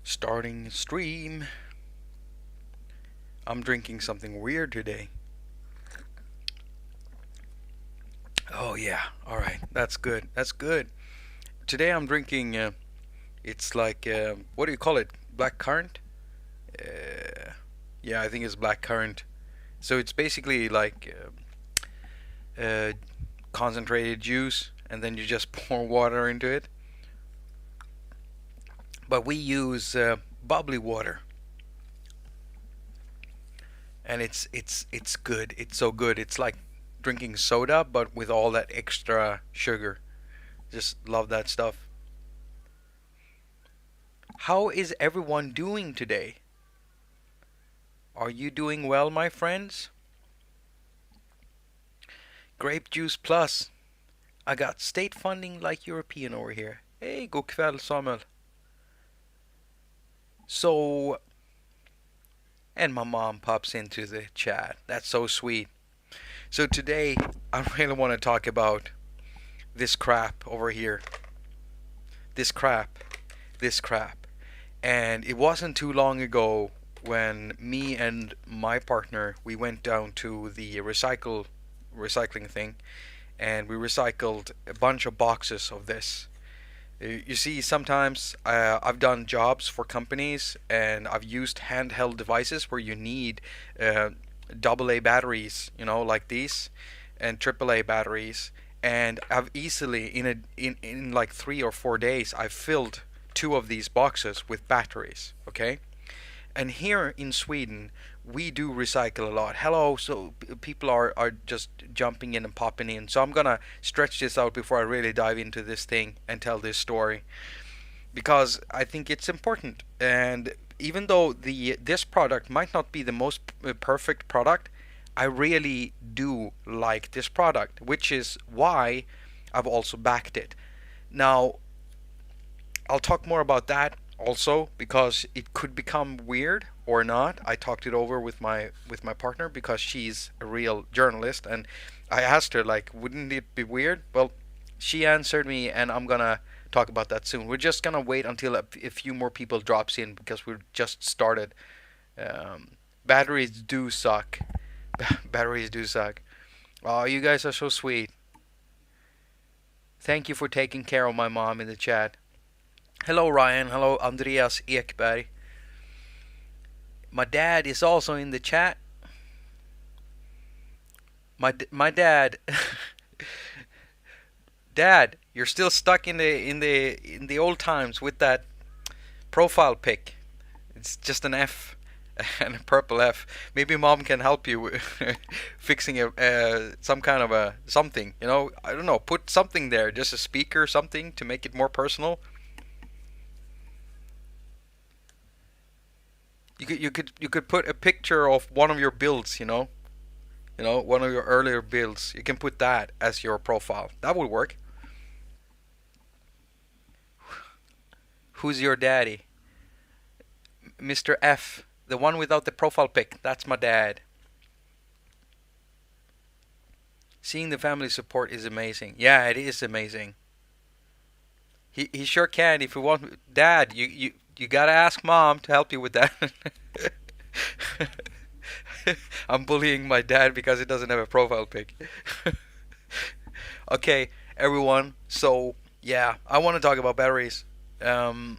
Starting stream. I'm drinking something weird today. Oh yeah, all right, that's good. That's good. Today I'm drinking. It's like what do you call it? Black currant. Uh, yeah, I think it's black currant. So it's basically like concentrated juice, and then you just pour water into it. But we use bubbly water, and it's good. It's so good. It's like drinking soda, but with all that extra sugar. Just love that stuff. How is everyone doing today? Are you doing well, my friends? Grape Juice Plus. I got state funding like European over here. Hey, god kväll Samuel. So, and my mom pops into the chat. That's so sweet. So today, I really want to talk about this crap over here. This crap. This crap. And it wasn't too long ago when me and my partner we went down to the recycling thing, and we recycled a bunch of boxes of this. You see, sometimes I've done jobs for companies, and I've used handheld devices where you need uh, AA batteries, like these, and AAA batteries. And I've easily, in like 3 or 4 days, I've filled two of these boxes with batteries. Okay, and here in Sweden, we do recycle a lot. Hello, so people are just jumping in and popping in. So I'm gonna stretch this out before I really dive into this thing and tell this story, because I think it's important. And even though this product might not be the most perfect product, I really do like this product, which is why I've also backed it. Now, I'll talk more about that also, because it could become weird or not. I talked it over with my partner, because she's a real journalist, and I asked her, like, wouldn't it be weird? Well, she answered me, and I'm gonna talk about that soon. We're just gonna wait until a few more people drops in, because we've just started. Batteries do suck. Batteries do suck. Oh, you guys are so sweet. Thank you for taking care of my mom in the chat. Hello, Ryan. Hello, Andreas Ekberg. My dad is also in the chat. My dad. Dad, you're still stuck in the old times with that profile pic. It's just an F and a purple F. Maybe mom can help you with fixing some kind of a something. I don't know. Put something there, just a speaker, something to make it more personal. You could put a picture of one of your builds. One of your earlier builds. You can put that as your profile. That would work. Who's your daddy? Mr. F, the one without the profile pic. That's my dad. Seeing the family support is amazing. Yeah, it is amazing. He sure can if you want. Dad, you gotta ask mom to help you with that. I'm bullying my dad because he doesn't have a profile pic. Okay, everyone. So yeah, I want to talk about batteries. Um,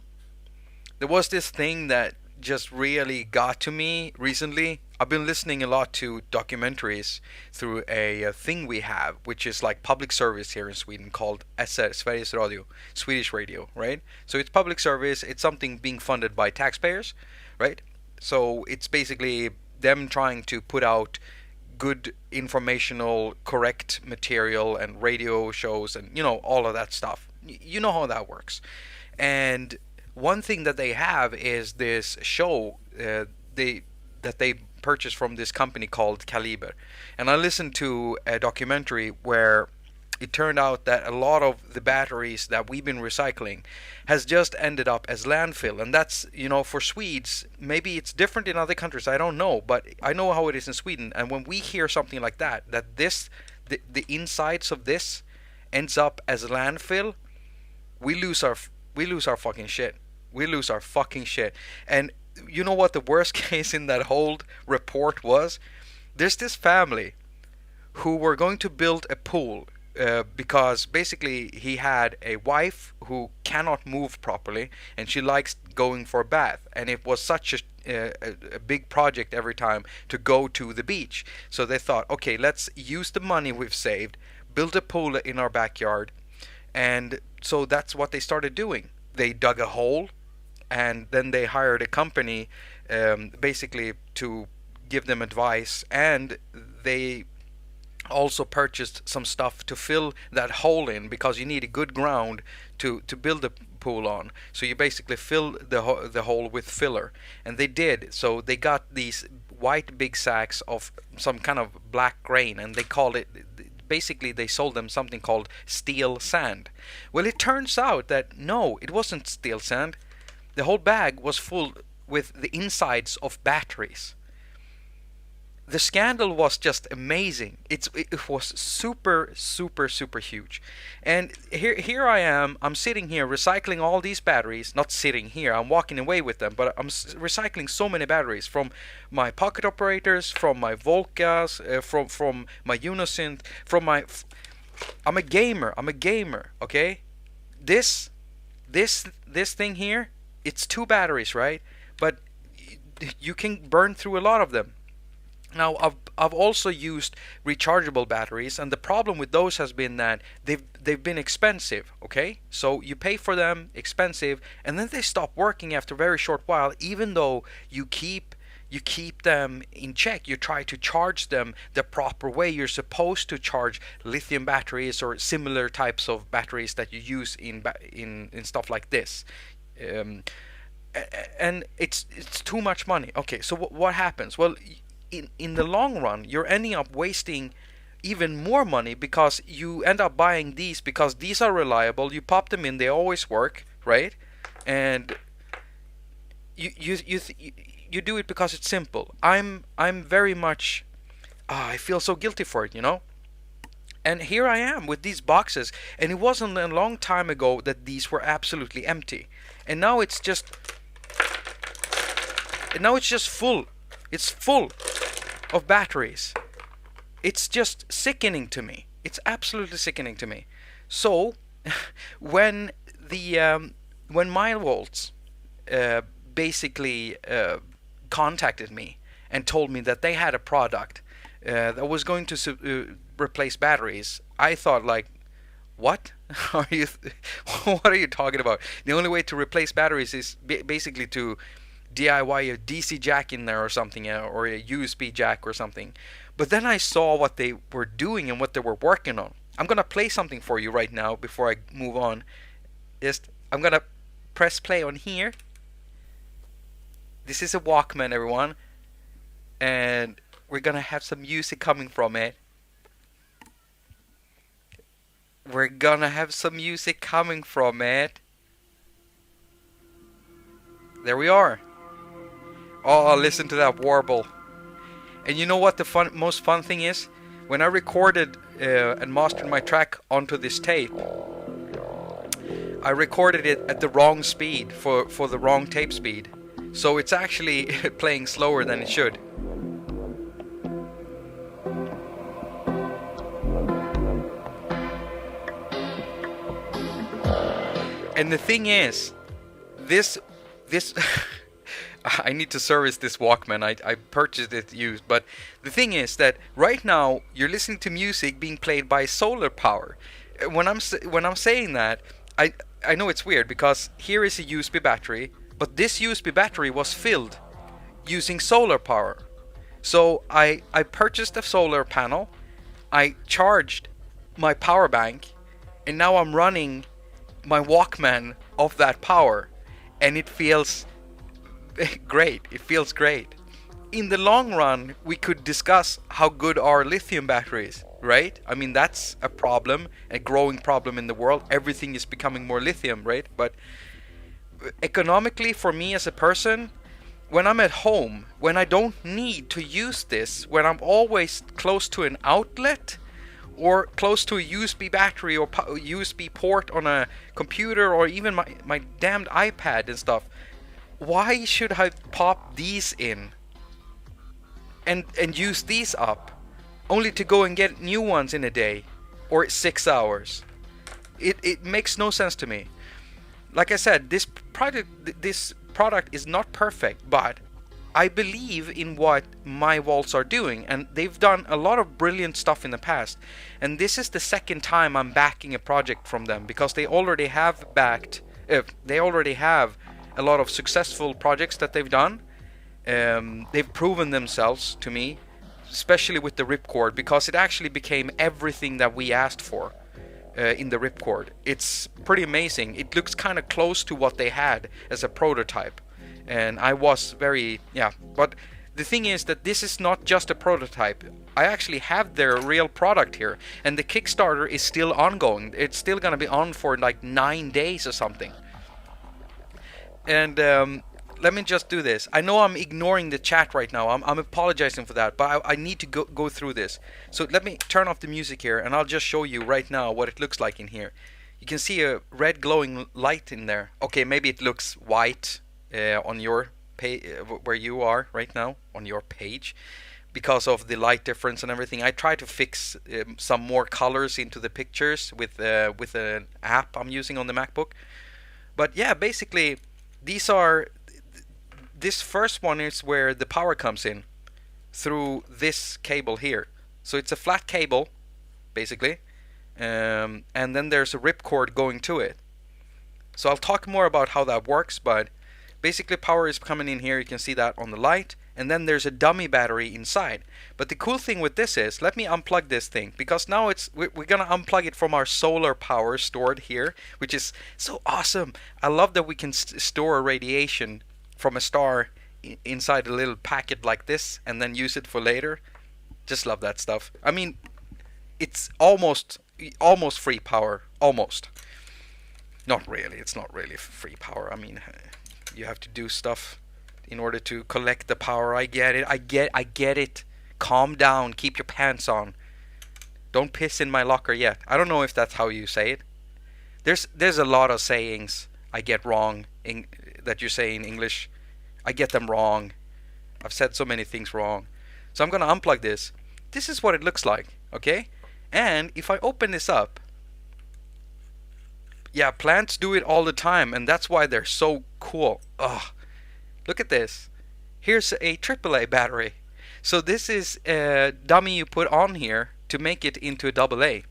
there was this thing that just really got to me recently. I've been listening a lot to documentaries through a thing we have, which is like public service here in Sweden, called SR, Sveriges Radio, Swedish radio, right? So it's public service, it's something being funded by taxpayers, right? So it's basically them trying to put out good informational, correct material and radio shows and, all of that stuff. You know how that works. And one thing that they have is this show that they purchased from this company called Caliber. And I listened to a documentary where it turned out that a lot of the batteries that we've been recycling has just ended up as landfill. And that's, for Swedes, maybe it's different in other countries, I don't know, but I know how it is in Sweden. And when we hear something like that the insides of this ends up as landfill, we lose our fucking shit. We lose our fucking shit. And you know what the worst case in that whole report was? There's this family who were going to build a pool because basically he had a wife who cannot move properly and she likes going for a bath, and it was such a big project every time to go to the beach. So they thought, okay, let's use the money we've saved, build a pool in our backyard. And so that's what they started doing. They dug a hole, and then they hired a company basically to give them advice, and they also purchased some stuff to fill that hole in, because you need a good ground to build a pool on. So you basically fill the hole with filler, and they did. So they got these white big sacks of some kind of black grain, and they called it, basically they sold them something called steel sand. Well, it turns out that no, it wasn't steel sand. The whole bag was full with the insides of batteries. The scandal was just amazing. It was super, super, super huge. And here I am. I'm sitting here recycling all these batteries. Not sitting here. I'm walking away with them. But I'm recycling so many batteries from my pocket operators, from my Volcas, from my Unisynth, from my. I'm a gamer. Okay. This thing here. It's 2 batteries, right? But you can burn through a lot of them. Now, I've also used rechargeable batteries, and the problem with those has been that they've been expensive, okay? So you pay for them, expensive, and then they stop working after a very short while, even though you keep them in check. You try to charge them the proper way. You're supposed to charge lithium batteries or similar types of batteries that you use in stuff like this. And it's too much money. Okay, so what happens? Well, in the long run, you're ending up wasting even more money, because you end up buying these because these are reliable. You pop them in, they always work, right? And you do it because it's simple. I'm very much I feel so guilty for it, you know? And here I am with these boxes, and it wasn't a long time ago that these were absolutely empty. And now it's just full. It's full of batteries. It's just sickening to me. It's absolutely sickening to me. So when myVolts basically contacted me and told me that they had a product that was going to replace batteries, I thought, like, what are you what are you talking about? The only way to replace batteries is basically to DIY a DC jack in there or something, or a USB jack or something. But then I saw what they were doing and what they were working on. I'm gonna play something for you right now before I move on. I'm gonna press play on here. This is a Walkman, everyone, and we're gonna have some music coming from it. We're gonna have some music coming from it. There we are. Oh, listen to that warble. And you know what the most fun thing is? When I recorded and mastered my track onto this tape, I recorded it at the wrong speed for the wrong tape speed. So it's actually playing slower than it should. And the thing is, this I need to service this Walkman. I purchased it used, but the thing is that right now you're listening to music being played by solar power. When I'm saying that, I know it's weird, because here is a USB battery, but this USB battery was filled using solar power. So I purchased a solar panel, I charged my power bank, and now I'm running my Walkman off that power, and it feels great. It feels great. In the long run, we could discuss how good are lithium batteries, right? I mean, that's a problem, a growing problem in the world. Everything is becoming more lithium, right? But economically, for me as a person, when I'm at home, when I don't need to use this, when I'm always close to an outlet, or close to a USB battery or USB port on a computer or even my damned iPad and stuff. Why should I pop these in and use these up only to go and get new ones in a day or 6 hours? It makes no sense to me. Like I said, this product is not perfect, but I believe in what myVolts are doing, and they've done a lot of brilliant stuff in the past. And this is the second time I'm backing a project from them, because they already have a lot of successful projects that they've done. They've proven themselves to me, especially with the Ripcord, because it actually became everything that we asked for in the Ripcord. It's pretty amazing. It looks kind of close to what they had as a prototype. And I was very, but the thing is that this is not just a prototype. I actually have their real product here, and the Kickstarter is still ongoing. It's still gonna be on for like 9 days or something. And let me just do this. I know I'm ignoring the chat right now. I'm apologizing for that, but I need to go through this. So let me turn off the music here, and I'll just show you right now what it looks like in here. You can see a red glowing light in there. Okay, maybe it looks white on your page where you are right now on your page because of the light difference and everything. I try to fix some more colors into the pictures with an app I'm using on the MacBook. But yeah, basically this first one is where the power comes in through this cable here. So it's a flat cable basically, and then there's a ripcord going to it. So I'll talk more about how that works, but basically power is coming in here. You can see that on the light, and then there's a dummy battery inside. But the cool thing with this is, let me unplug this thing, because now we're gonna unplug it from our solar power stored here, which is so awesome. I love that we can store radiation from a star inside a little packet like this and then use it for later. Just love that stuff. I mean, it's almost free power, almost. Not really, it's not really free power. I mean, you have to do stuff in order to collect the power. I get it. I get it. Calm down. Keep your pants on. Don't piss in my locker yet. I don't know if that's how you say it. There's a lot of sayings I get wrong that you say in English. I get them wrong. I've said so many things wrong. So I'm gonna unplug this. This is what it looks like, okay? And if I open this up, yeah, plants do it all the time, and that's why they're so cool. Ugh. Look at this. Here's a AAA battery. So this is a dummy you put on here to make it into a AA.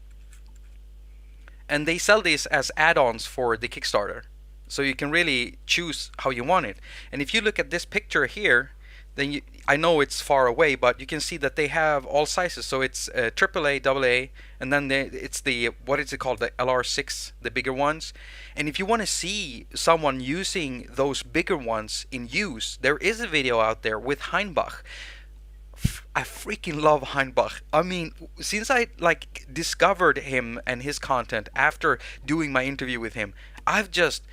And they sell this as add-ons for the Kickstarter. So you can really choose how you want it. And if you look at this picture here, then I know it's far away, but you can see that they have all sizes. So it's AAA, AA, and then it's the, what is it called, the LR6, the bigger ones. And if you want to see someone using those bigger ones in use, there is a video out there with Heinbach. I freaking love Heinbach. I mean, since I discovered him and his content after doing my interview with him, I've just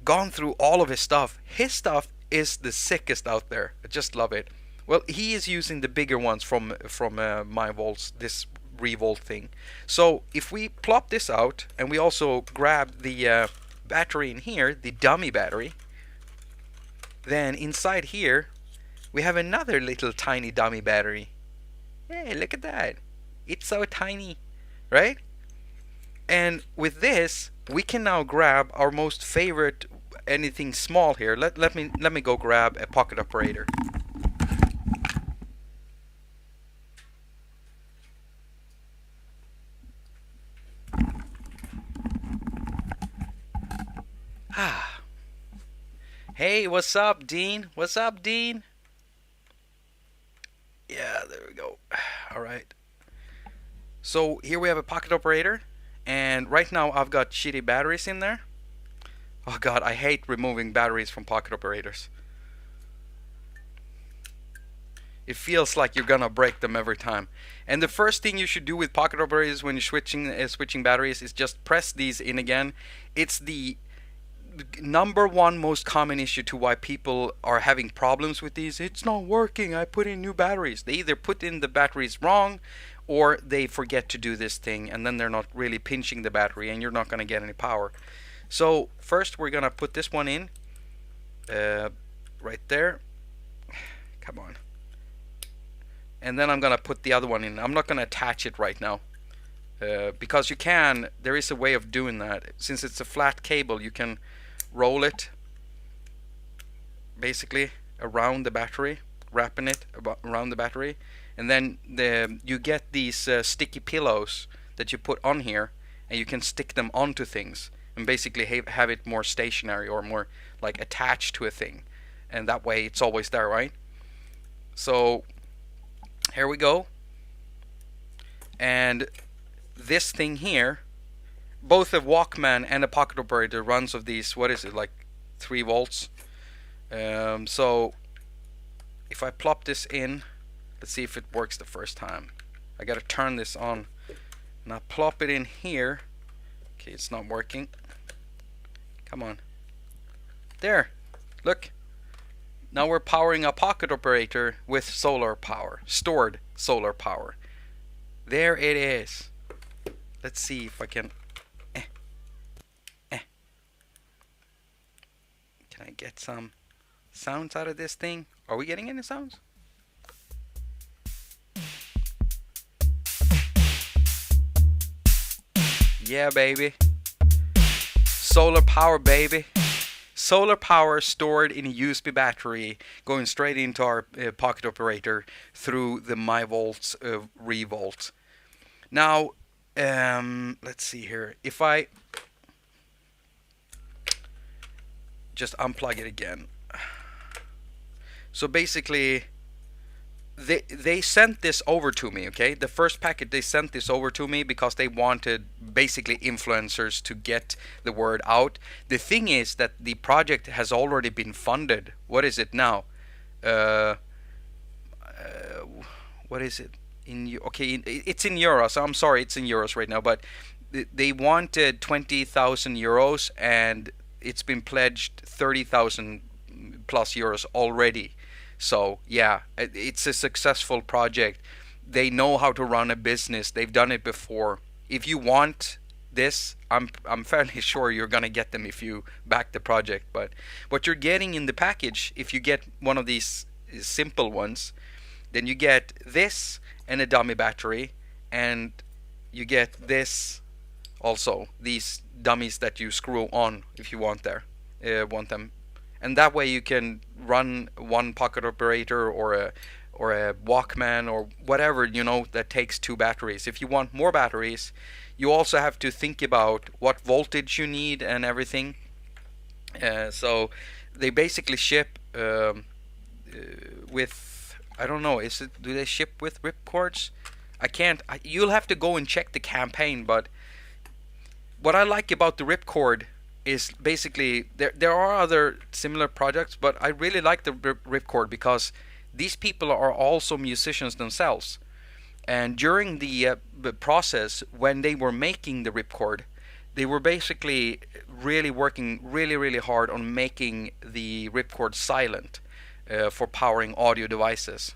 gone through all of his stuff. His stuff is the sickest out there. I just love it. Well, he is using the bigger ones from myVolts, this ReVolt thing. So if we plop this out and we also grab the battery in here, the dummy battery, then inside here we have another little tiny dummy battery. Hey, look at that. It's so tiny, right? And with this, we can now grab our most favorite anything small here. Let me go grab a pocket operator. Hey, what's up, Dean? What's up, Dean? Yeah, there we go. All right. So here we have a pocket operator, and right now I've got shitty batteries in there. Oh god, I hate removing batteries from pocket operators. It feels like you're gonna break them every time. And the first thing you should do with pocket operators when you're switching batteries is just press these in again. It's the #1 most common issue to why people are having problems with these. It's not working, I put in new batteries. They either put in the batteries wrong, or they forget to do this thing, and then they're not really pinching the battery, and you're not going to get any power. So first we're going to put this one in right there. Come on. And then I'm going to put the other one in. I'm not going to attach it right now. Because there is a way of doing that. Since it's a flat cable, you can roll it basically around the battery, wrapping it around the battery, and then you get these sticky pillows that you put on here, and you can stick them onto things and basically have it more stationary or more like attached to a thing, and that way it's always there, right? So here we go. And this thing here, both a Walkman and a pocket operator runs of these, what is it, like 3 volts. So if I plop this in, let's see if it works the first time. I gotta turn this on, and I plop it in here. Okay, it's not working. Come on. There, look. Now we're powering a pocket operator with solar power, stored solar power. There it is. Let's see if I can. Can I get some sounds out of this thing? Are we getting any sounds? Yeah, baby. Solar power, baby. Solar power stored in a USB battery, going straight into our pocket operator through the myVolts ReVolt. Now, let's see here. If I just unplug it again. So basically, they sent this over to me, okay? The first packet, they sent this over to me because they wanted basically influencers to get the word out. The thing is that the project has already been funded. What is it now? What is it? It's in euros. I'm sorry, it's in euros right now, but they wanted 20,000 euros, and it's been pledged 30,000 plus euros already. So yeah, it's a successful project. They know how to run a business. They've done it before. If you want this, I'm fairly sure you're gonna get them if you back the project. But what you're getting in the package, if you get one of these simple ones, then you get this and a dummy battery, and you get this also, these dummies that you screw on if you want them. And that way you can run one pocket operator or a Walkman or whatever, that takes 2 batteries. If you want more batteries, you also have to think about what voltage you need and everything. So they basically ship with, I don't know, do they ship with Ripcords? You'll have to go and check the campaign, but what I like about the Ripcord is basically there are other similar projects, but I really like the Ripcord because these people are also musicians themselves, and during the process when they were making the Ripcord, they were basically really working really hard on making the Ripcord silent for powering audio devices.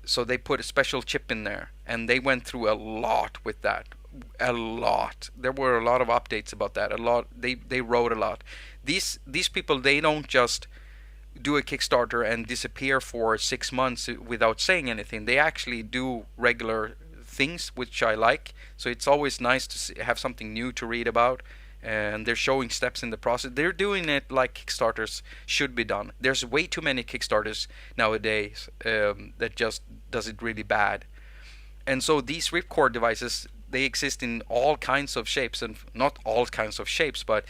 So they put a special chip in there, and they went through a lot with that. A lot. There were a lot of updates about that. A lot. They wrote a lot. These people, they don't just do a Kickstarter and disappear for 6 months without saying anything. They actually do regular things, which I like. So it's always nice to have something new to read about. And they're showing steps in the process. They're doing it like Kickstarters should be done. There's way too many Kickstarters nowadays that just does it really bad. And so these Ripcord devices, they exist in all kinds of shapes, and not all kinds of shapes, but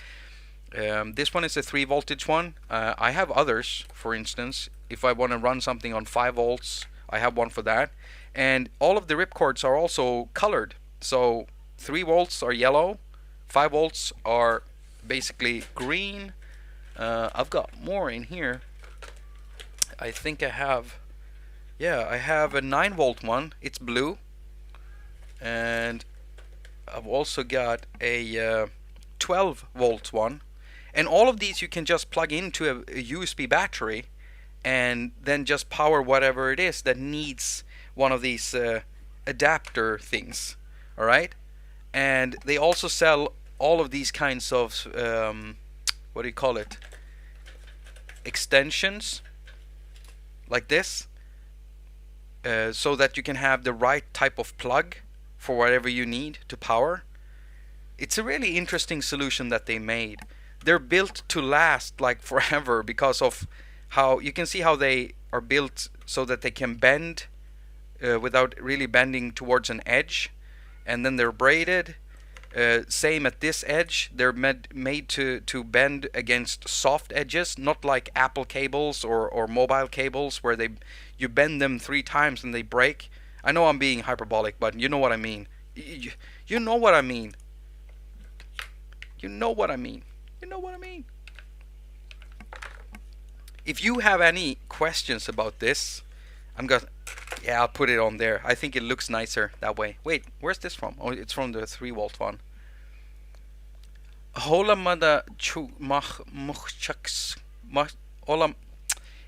this one is a 3 voltage one. I have others, for instance. If I want to run something on 5 volts, I have one for that. And all of the Ripcords are also colored. So 3 volts are yellow, 5 volts are basically green. I've got more in here. I think I have a 9 volt one. It's blue. And I've also got a 12 volt one, and all of these you can just plug into a USB battery and then just power whatever it is that needs one of these adapter things, all right? And they also sell all of these kinds of what do you call it, extensions like this, so that you can have the right type of plug for whatever you need to power. It's a really interesting solution that they made. They're built to last like forever because of how you can see how they are built so that they can bend without really bending towards an edge, and then they're braided. Same at this edge, they're made to bend against soft edges, not like Apple cables or mobile cables where you bend them 3 times and they break. I know I'm being hyperbolic, but you know what I mean. You know what I mean. You know what I mean. You know what I mean. If you have any questions about this, I'll put it on there. I think it looks nicer that way. Wait, where's this from? Oh, it's from the 3-volt one. Hola mada chu mach muchaks. Hola.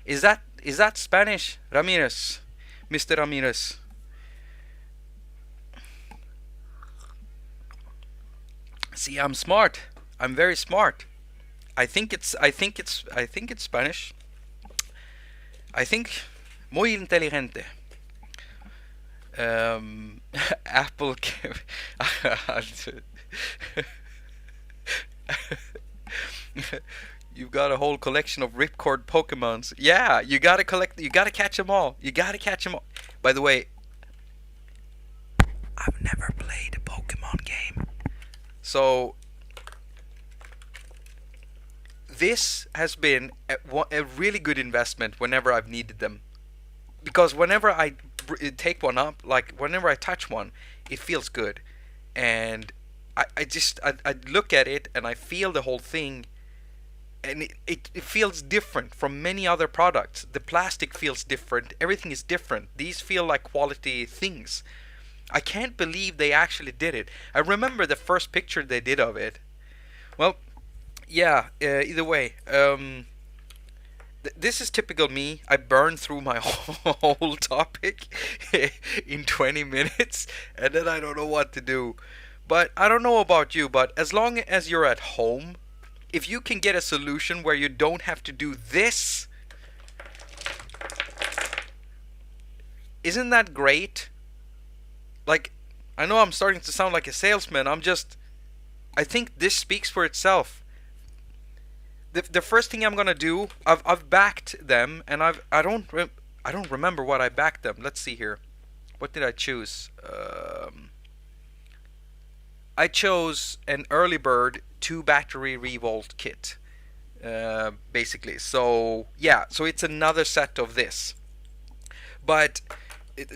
Is that Spanish? Ramirez. Mr. Ramirez. See, I'm smart. I'm very smart. I think it's Spanish. I think muy inteligente. Apple. You've got a whole collection of Ripcord Pokemons. Yeah, you gotta collect. You gotta catch them all. You gotta catch them all. By the way, I've never played a Pokemon game, so this has been a really good investment whenever I've needed them, because whenever I take one up, like whenever I touch one, it feels good, and I look at it and I feel the whole thing, and it feels different from many other products. The plastic feels different. Everything is different. These feel like quality things. I can't believe they actually did it. I remember the first picture they did of it. Well, yeah, either way, this is typical me. I burn through my whole topic in 20 minutes, and then I don't know what to do. But I don't know about you, but as long as you're at home, if you can get a solution where you don't have to do this, isn't that great? Like, I know I'm starting to sound like a salesman. I think this speaks for itself. The first thing I'm gonna do, I've backed them, and I don't remember what I backed them. Let's see here. What did I choose? I chose an early bird 2-battery ReVolt kit, basically. So yeah, so it's another set of this, but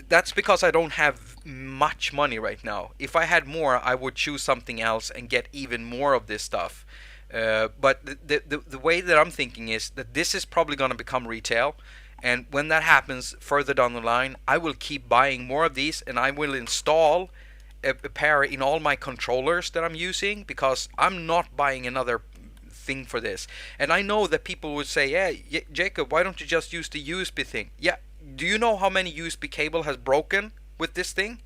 that's because I don't have much money right now. If I had more, I would choose something else and get even more of this stuff. But the way that I'm thinking is that this is probably going to become retail, and when that happens further down the line, I will keep buying more of these, and I will install a pair in all my controllers that I'm using, because I'm not buying another thing for this. And I know that people would say, yeah, Jacob, why don't you just use the USB thing? Yeah, do you know how many USB cable has broken with this thing?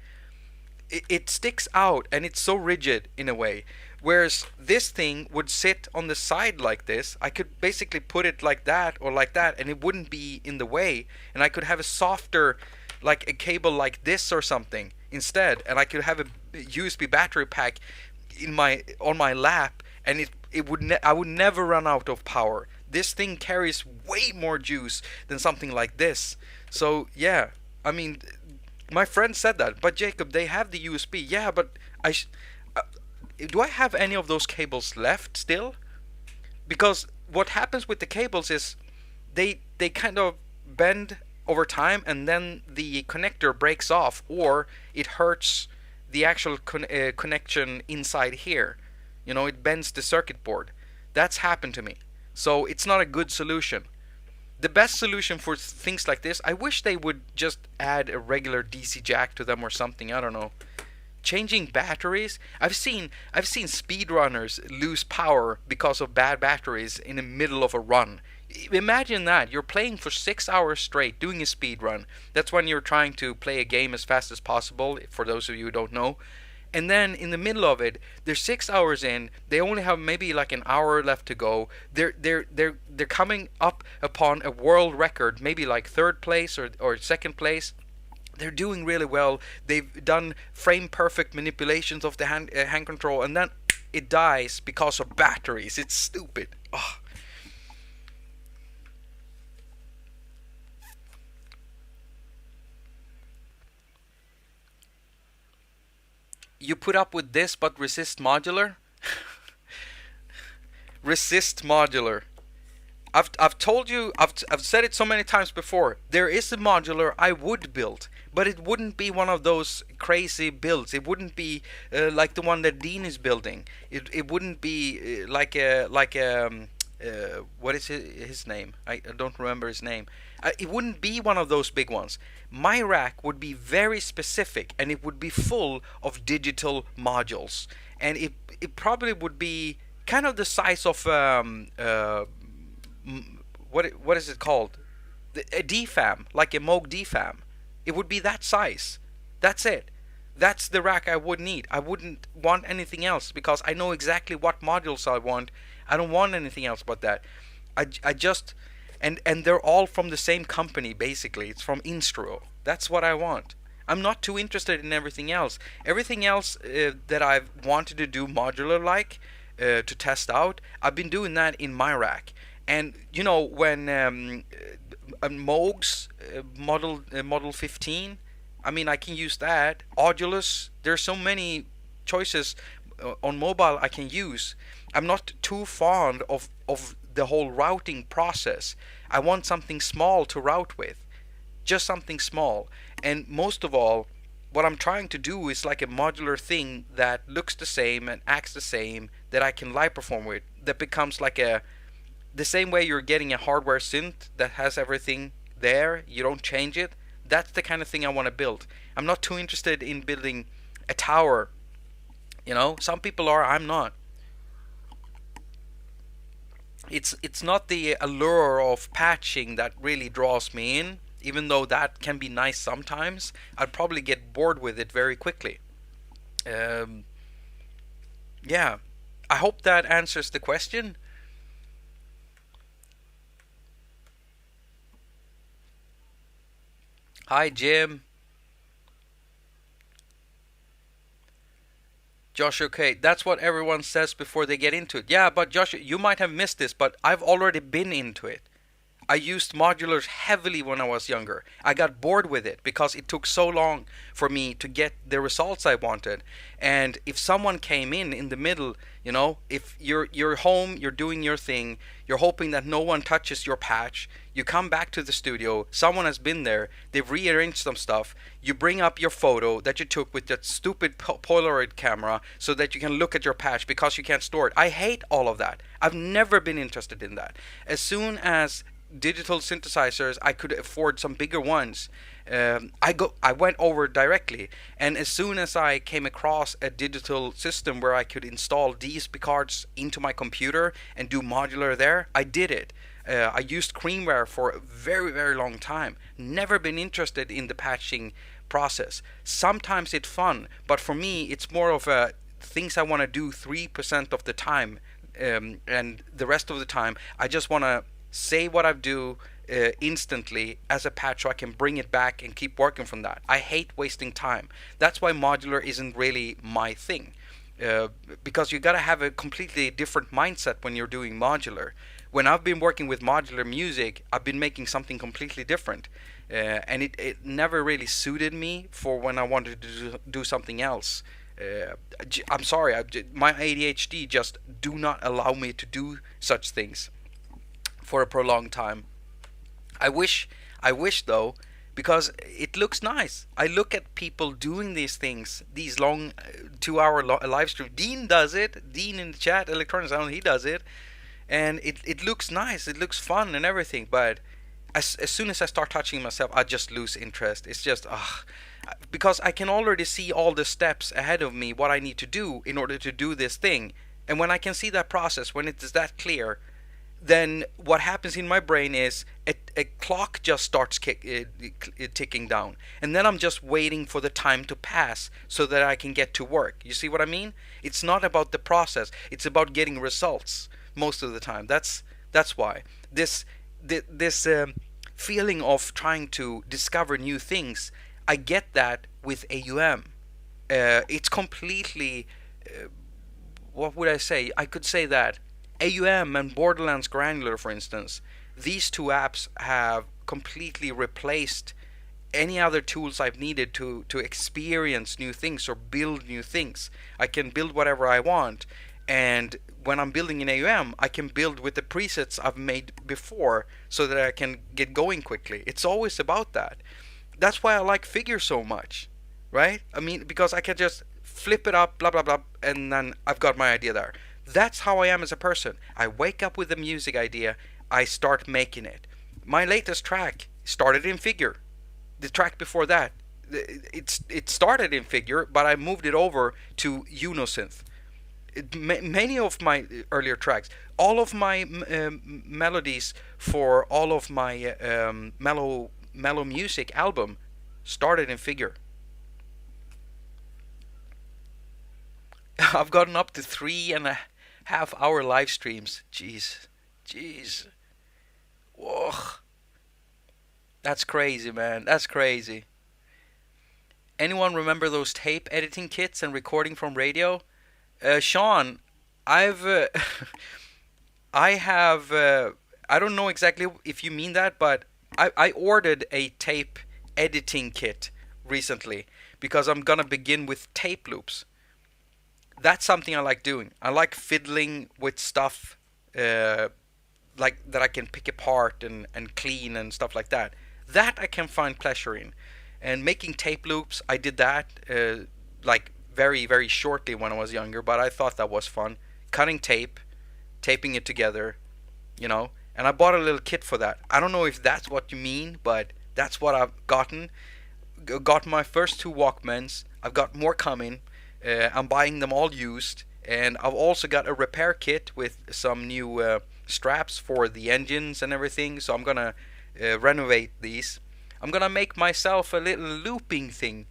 It sticks out, and it's so rigid in a way. Whereas this thing would sit on the side like this. I could basically put it like that or like that, and it wouldn't be in the way. And I could have a softer, like a cable like this or something instead, and I could have a USB battery pack on my lap, and I would never run out of power. This thing carries way more juice than something like this. So yeah, I mean, my friend said that, but Jacob, they have the USB. Yeah, but do I have any of those cables left still? Because what happens with the cables is they kind of bend over time, and then the connector breaks off, or it hurts the actual connection inside here. You know, it bends the circuit board. That's happened to me. So it's not a good solution. The best solution for things like this, I wish they would just add a regular DC jack to them or something. I don't know. Changing batteries. I've seen speedrunners lose power because of bad batteries in the middle of a run. Imagine that you're playing for 6 hours straight, doing a speed run. That's when you're trying to play a game as fast as possible, for those of you who don't know. And then in the middle of it, they're 6 hours in. They only have maybe like an hour left to go. They're coming up upon a world record, maybe like third place or second place. They're doing really well. They've done frame perfect manipulations of the hand control, and then it dies because of batteries. It's stupid. Oh. You put up with this but resist modular? Resist modular. I've told you, I've said it so many times before. There is a modular I would build, but it wouldn't be one of those crazy builds. It wouldn't be like the one that Dean is building. It wouldn't be what is his name? I don't remember his name. It wouldn't be one of those big ones. My rack would be very specific, and it would be full of digital modules, and it probably would be kind of the size of what is it called? A DFAM, like a Moog DFAM. It would be that size. That's it. That's the rack I would need. I wouldn't want anything else because I know exactly what modules I want. I don't want anything else but that. I just and they're all from the same company basically. It's from Instruo. That's what I want. I'm not too interested in everything else. Everything else that I've wanted to do modular like to test out, I've been doing that in my rack. And you know when Moog's model 15, I mean I can use that. Audulus, there's so many choices on mobile I can use. I'm not too fond of the whole routing process. I want something small to route with, just something small. And most of all, what I'm trying to do is like a modular thing that looks the same and acts the same, that I can live perform with, that becomes like the same way you're getting a hardware synth that has everything there, you don't change it. That's the kind of thing I want to build. I'm not too interested in building a tower. You know, some people are, I'm not. It's not the allure of patching that really draws me in, even though that can be nice sometimes. I'd probably get bored with it very quickly. Yeah, I hope that answers the question. Hi, Jim. Josh, okay, that's what everyone says before they get into it. Yeah, but Josh, you might have missed this, but I've already been into it. I used modulars heavily when I was younger. I got bored with it because it took so long for me to get the results I wanted. And if someone came in the middle, you know, if you're home, you're doing your thing, you're hoping that no one touches your patch, you come back to the studio, someone has been there, they've rearranged some stuff, you bring up your photo that you took with that stupid Polaroid camera so that you can look at your patch because you can't store it. I hate all of that. I've never been interested in that. As soon as digital synthesizers, I could afford some bigger ones. I went over directly, and as soon as I came across a digital system where I could install DSP cards into my computer and do modular there, I did it. I used Creamware for a very, very long time. Never been interested in the patching process. Sometimes it's fun, but for me, it's more of a things I want to do 3% of the time, and the rest of the time, I just want to say what I do instantly as a patch so I can bring it back and keep working from that. I hate wasting time. That's why modular isn't really my thing. Because you gotta have a completely different mindset when you're doing modular. When I've been working with modular music, I've been making something completely different. And it never really suited me for when I wanted to do something else. I'm sorry, my ADHD just do not allow me to do such things for a prolonged time. I wish though, because it looks nice. I look at people doing these things, these long 2-hour live stream. Dean does it. Dean in the chat, Electronic Sound, he does it, and it looks nice. It looks fun and everything. But as soon as I start touching myself, I just lose interest. It's just because I can already see all the steps ahead of me, what I need to do in order to do this thing. And when I can see that process, when it is that clear, then what happens in my brain is a clock just starts ticking down, and then I'm just waiting for the time to pass so that I can get to work. You see what I mean? It's not about the process, it's about getting results most of the time. That's why this feeling of trying to discover new things, I get that with AUM. It's completely, what would I say? I could say that AUM and Borderlands Granular, for instance, these two apps have completely replaced any other tools I've needed to experience new things or build new things. I can build whatever I want, and when I'm building in AUM, I can build with the presets I've made before so that I can get going quickly. It's always about that. That's why I like Figure so much, right? I mean, because I can just flip it up, blah blah blah, and then I've got my idea there. That's how I am as a person. I wake up with a music idea, I start making it. My latest track started in Figure. The track before that, it started in Figure, but I moved it over to Unisynth. Many of my earlier tracks, all of my melodies for all of my mellow music album started in Figure. I've gotten up to 3.5 hour live streams. Jeez. Whoa. That's crazy, man. That's crazy. Anyone remember those tape editing kits and recording from radio? Sean, I've I have I don't know exactly if you mean that, but I ordered a tape editing kit recently because I'm gonna begin with tape loops. That's something I like doing. I like fiddling with stuff like that I can pick apart and clean and stuff like that. That I can find pleasure in. And making tape loops, I did that like very, very shortly when I was younger, but I thought that was fun. Cutting tape, taping it together, and I bought a little kit for that. I don't know if that's what you mean, but that's what I've gotten. Got my first 2 Walkmans. I've got more coming. I'm buying them all used, and I've also got a repair kit with some new straps for the engines and everything, so I'm gonna renovate these. I'm gonna make myself a little looping thing.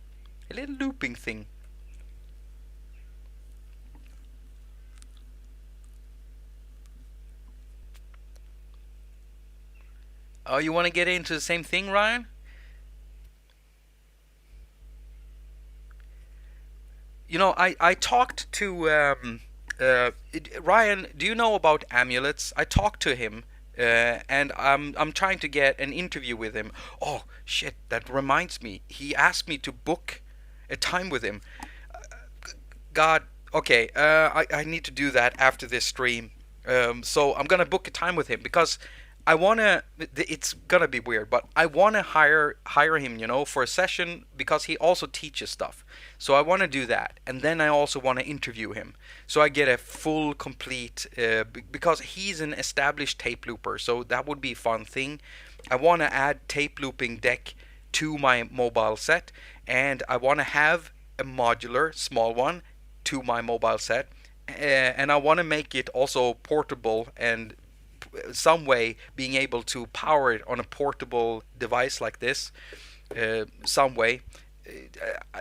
Oh, you want to get into the same thing, Ryan? I talked to Ryan. Do you know about amulets? I talked to him, and I'm trying to get an interview with him. Oh shit! That reminds me. He asked me to book a time with him. God. Okay. I need to do that after this stream. So I'm gonna book a time with him because I wanna. It's gonna be weird, but I wanna hire him, for a session because he also teaches stuff. So I wanna do that, and then I also wanna interview him, so I get a full, complete. Because he's an established tape looper, so that would be a fun thing. I wanna add tape looping deck to my mobile set, and I wanna have a modular small one to my mobile set, and I wanna make it also portable and some way being able to power it on a portable device like this, some way.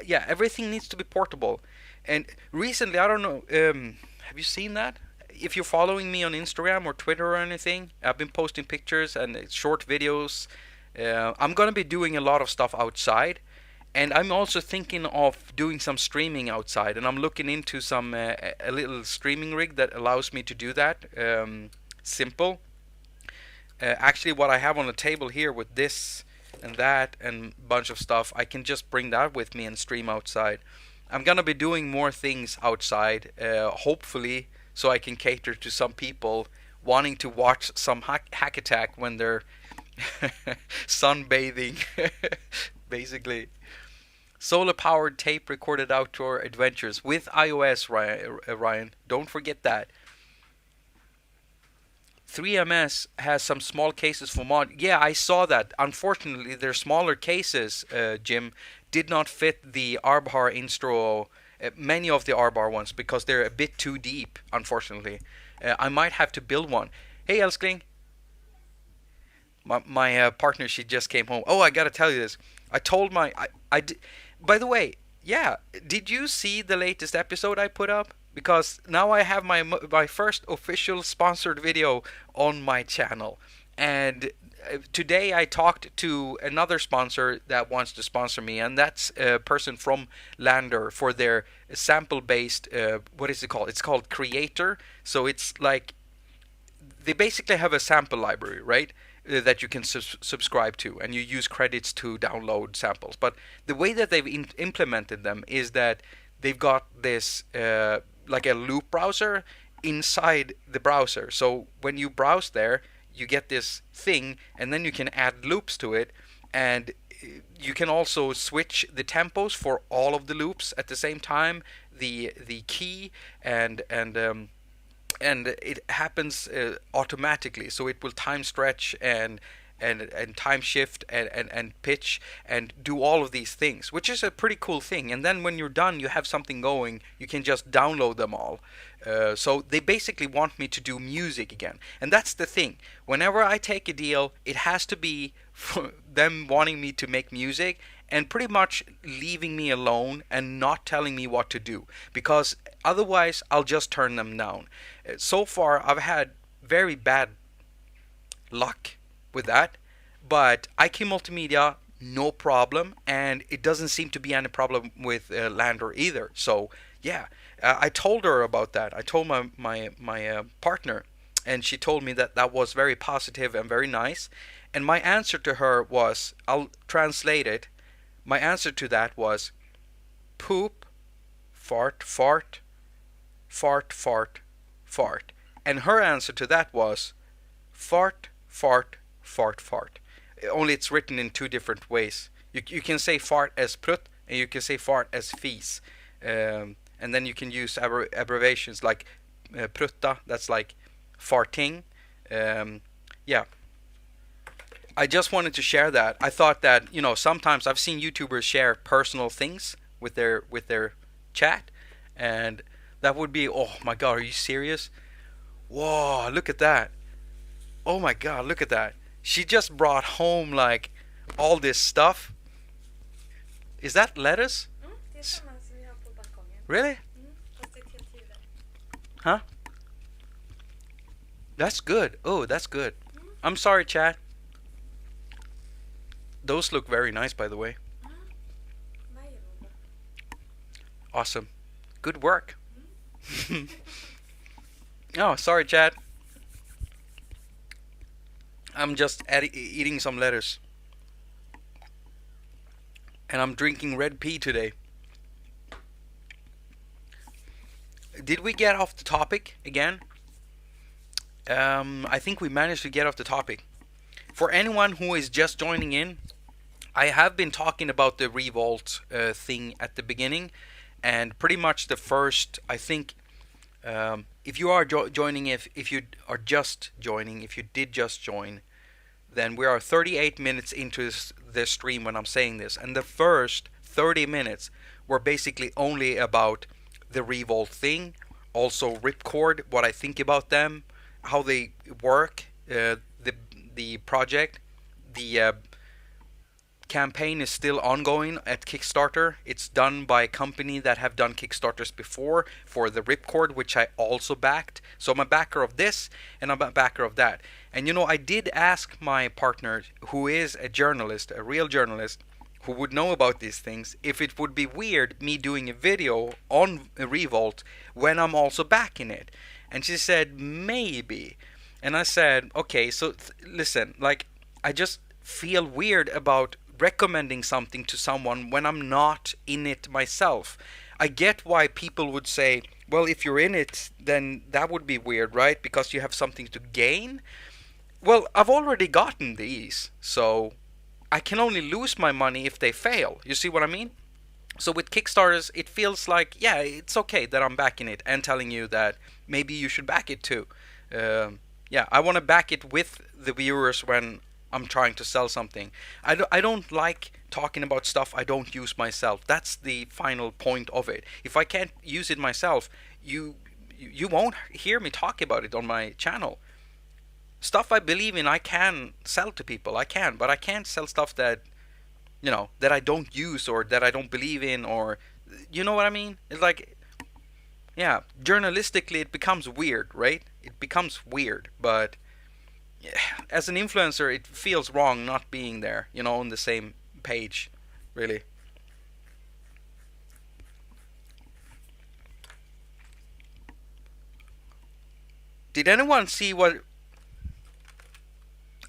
Yeah, everything needs to be portable. And recently, I don't know, have you seen that? If you're following me on Instagram or Twitter or anything, I've been posting pictures and short videos. I'm gonna be doing a lot of stuff outside, and I'm also thinking of doing some streaming outside, and I'm looking into a little streaming rig that allows me to do that. Simple. Actually, what I have on the table here with this and that and bunch of stuff, I can just bring that with me and stream outside. I'm gonna be doing more things outside, hopefully, so I can cater to some people wanting to watch some hack attack when they're sunbathing, basically. Solar powered tape recorded outdoor adventures with iOS, Ryan. Don't forget that. 3MS has some small cases for mod. Yeah, I saw that. Unfortunately, their smaller cases, Jim, did not fit the Arbor Instro, many of the Arbor ones, because they're a bit too deep, unfortunately. I might have to build one. Hey, Elskling. My partner, she just came home. Oh, I gotta tell you this. I told my by the way, yeah, did you see the latest episode I put up? Because now I have my first official sponsored video on my channel, and today I talked to another sponsor that wants to sponsor me, and that's a person from Lander for their sample-based. What is it called? It's called Creator. So it's like they basically have a sample library, right? That you can subscribe to, and you use credits to download samples. But the way that they've implemented them is that they've got this like a loop browser inside the browser. So when you browse there, you get this thing, and then you can add loops to it, and you can also switch the tempos for all of the loops at the same time, the key, and it happens automatically. So it will time stretch and time shift and pitch and do all of these things, which is a pretty cool thing. And then when you're done, you have something going, you can just download them all. So they basically want me to do music again, and that's the thing. Whenever I take a deal, it has to be for them wanting me to make music and pretty much leaving me alone and not telling me what to do, because otherwise I'll just turn them down. So far I've had very bad luck with that, but IK Multimedia, no problem, and it doesn't seem to be any problem with Lander either. So yeah, I told her about that. I told my partner, and she told me that that was very positive and very nice. And my answer to her was, I'll translate it. My answer to that was poop, fart, fart, fart, fart, fart. And her answer to that was fart, fart, fart, fart. Only it's written in two different ways. You can say fart as prut, and you can say fart as fis. And then you can use abbreviations like prutta, that's like farting. Yeah. I just wanted to share that. I thought that, sometimes I've seen YouTubers share personal things with their chat, and that would be, oh my god, are you serious? Whoa, look at that. Oh my god, look at that. She just brought home like all this stuff. Is that lettuce? Det är samma som vi har på balkongen. Really? Fast det är helt givet. Huh? That's good. Oh, that's good. I'm sorry, chat. Those look very nice, by the way. Awesome. Good work. Oh, sorry, chat. I'm just eating some lettuce. And I'm drinking red pea today. Did we get off the topic again? I think we managed to get off the topic. For anyone who is just joining in, I have been talking about the ReVolt thing at the beginning, and pretty much the first, I think, if you are joining, if you are just joining, if you did just join, then we are 38 minutes into the stream when I'm saying this, and the first 30 minutes were basically only about the ReVolt thing, also Ripcord, what I think about them, how they work, the project, the campaign is still ongoing at Kickstarter. It's done by a company that have done Kickstarters before for the Ripcord, which I also backed. So I'm a backer of this and I'm a backer of that. And I did ask my partner, who is a journalist, a real journalist, who would know about these things, if it would be weird me doing a video on ReVolt when I'm also backing it. And she said, maybe. And I said, okay, so listen, like, I just feel weird about recommending something to someone when I'm not in it myself. I get why people would say, well, if you're in it, then that would be weird, right? Because you have something to gain. Well, I've already gotten these, so I can only lose my money if they fail. You see what I mean? So with Kickstarters, it feels like, yeah, it's okay that I'm backing it and telling you that maybe you should back it too. Yeah, I want to back it with the viewers when I'm trying to sell something. I don't like talking about stuff I don't use myself. That's the final point of it. If I can't use it myself, you won't hear me talk about it on my channel. stuff I believe in I can sell to people. I can, but I can't sell stuff that, you know, that I don't use or that I don't believe in, or you know what I mean? It's like, yeah, journalistically it becomes weird, right? It becomes weird, but yeah, as an influencer it feels wrong not being there, you know, on the same page, really. Did anyone see what?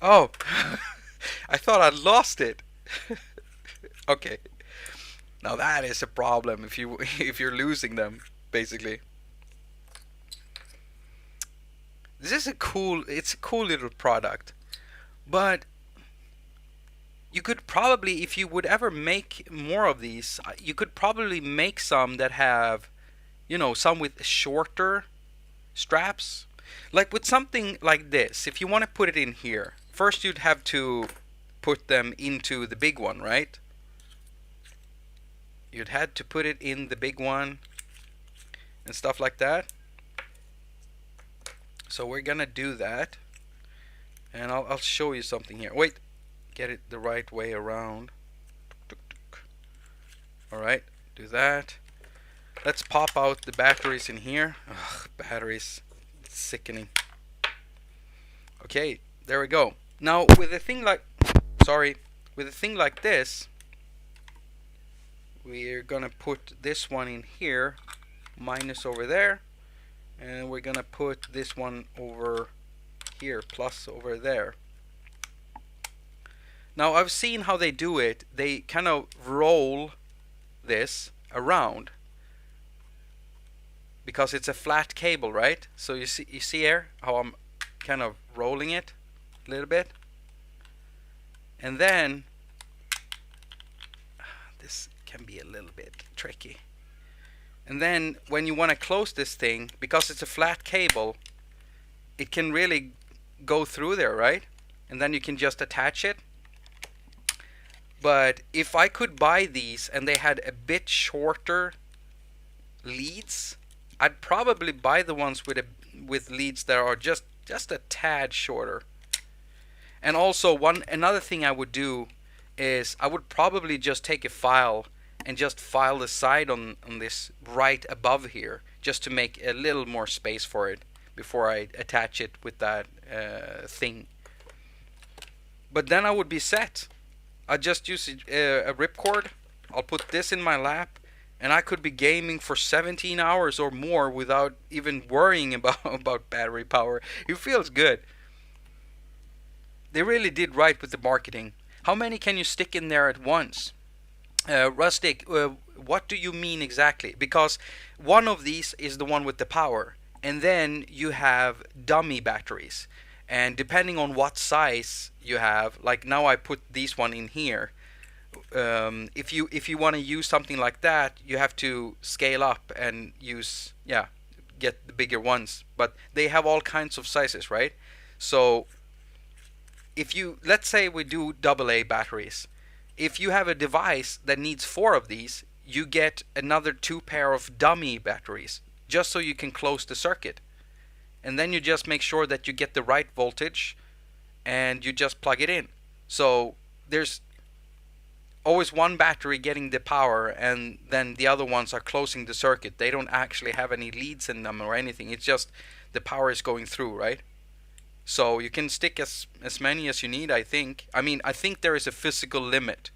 Oh, I thought I'd lost it. Okay. Now that is a problem if you if you're losing them, basically. This is a cool, it's a cool little product, but you could probably, if you would ever make more of these, you could probably make some that have, you know, some with shorter straps. Like with something like this, if you want to put it in here, first you'd have to put them into the big one, right? You'd had to put it in the big one and stuff like that. So we're gonna do that, and I'll show you something here. Wait, get it the right way around. Alright, do that. Let's pop out the batteries in here. Ugh, batteries, it's sickening. Okay, there we go. Now with a thing like, sorry, with a thing like this, we're gonna put this one in here, minus over there, and we're gonna put this one over here, plus over there. Now I've seen how they do it. They kind of roll this around because it's a flat cable, right? So you see here how I'm kind of rolling it a little bit, and then this can be a little bit tricky. And then when you want to close this thing, because it's a flat cable, it can really go through there, right? And then you can just attach it. But if I could buy these and they had a bit shorter leads, I'd probably buy the ones with leads that are just a tad shorter. And also another thing I would do is I would probably just take a file and just file the side on this right above here, just to make a little more space for it before I attach it with that thing. But then I would be set. I just use a Ripcord. I'll put this in my lap, and I could be gaming for 17 hours or more without even worrying about battery power. It feels good. They really did right with the marketing. How many can you stick in there at once? Rustic, what do you mean exactly? Because one of these is the one with the power, and then you have dummy batteries. And depending on what size you have, like now I put this one in here. If you want to use something like that, you have to scale up and use, yeah, get the bigger ones. But they have all kinds of sizes, right? So if you, let's say we do AA batteries. If you have a device that needs 4 of these, you get another 2 pair of dummy batteries, just so you can close the circuit. And then you just make sure that you get the right voltage, and you just plug it in. So there's always one battery getting the power, and then the other ones are closing the circuit. They don't actually have any leads in them or anything. It's just the power is going through, right? So you can stick as many as you need, I think. I mean, I think there is a physical limit,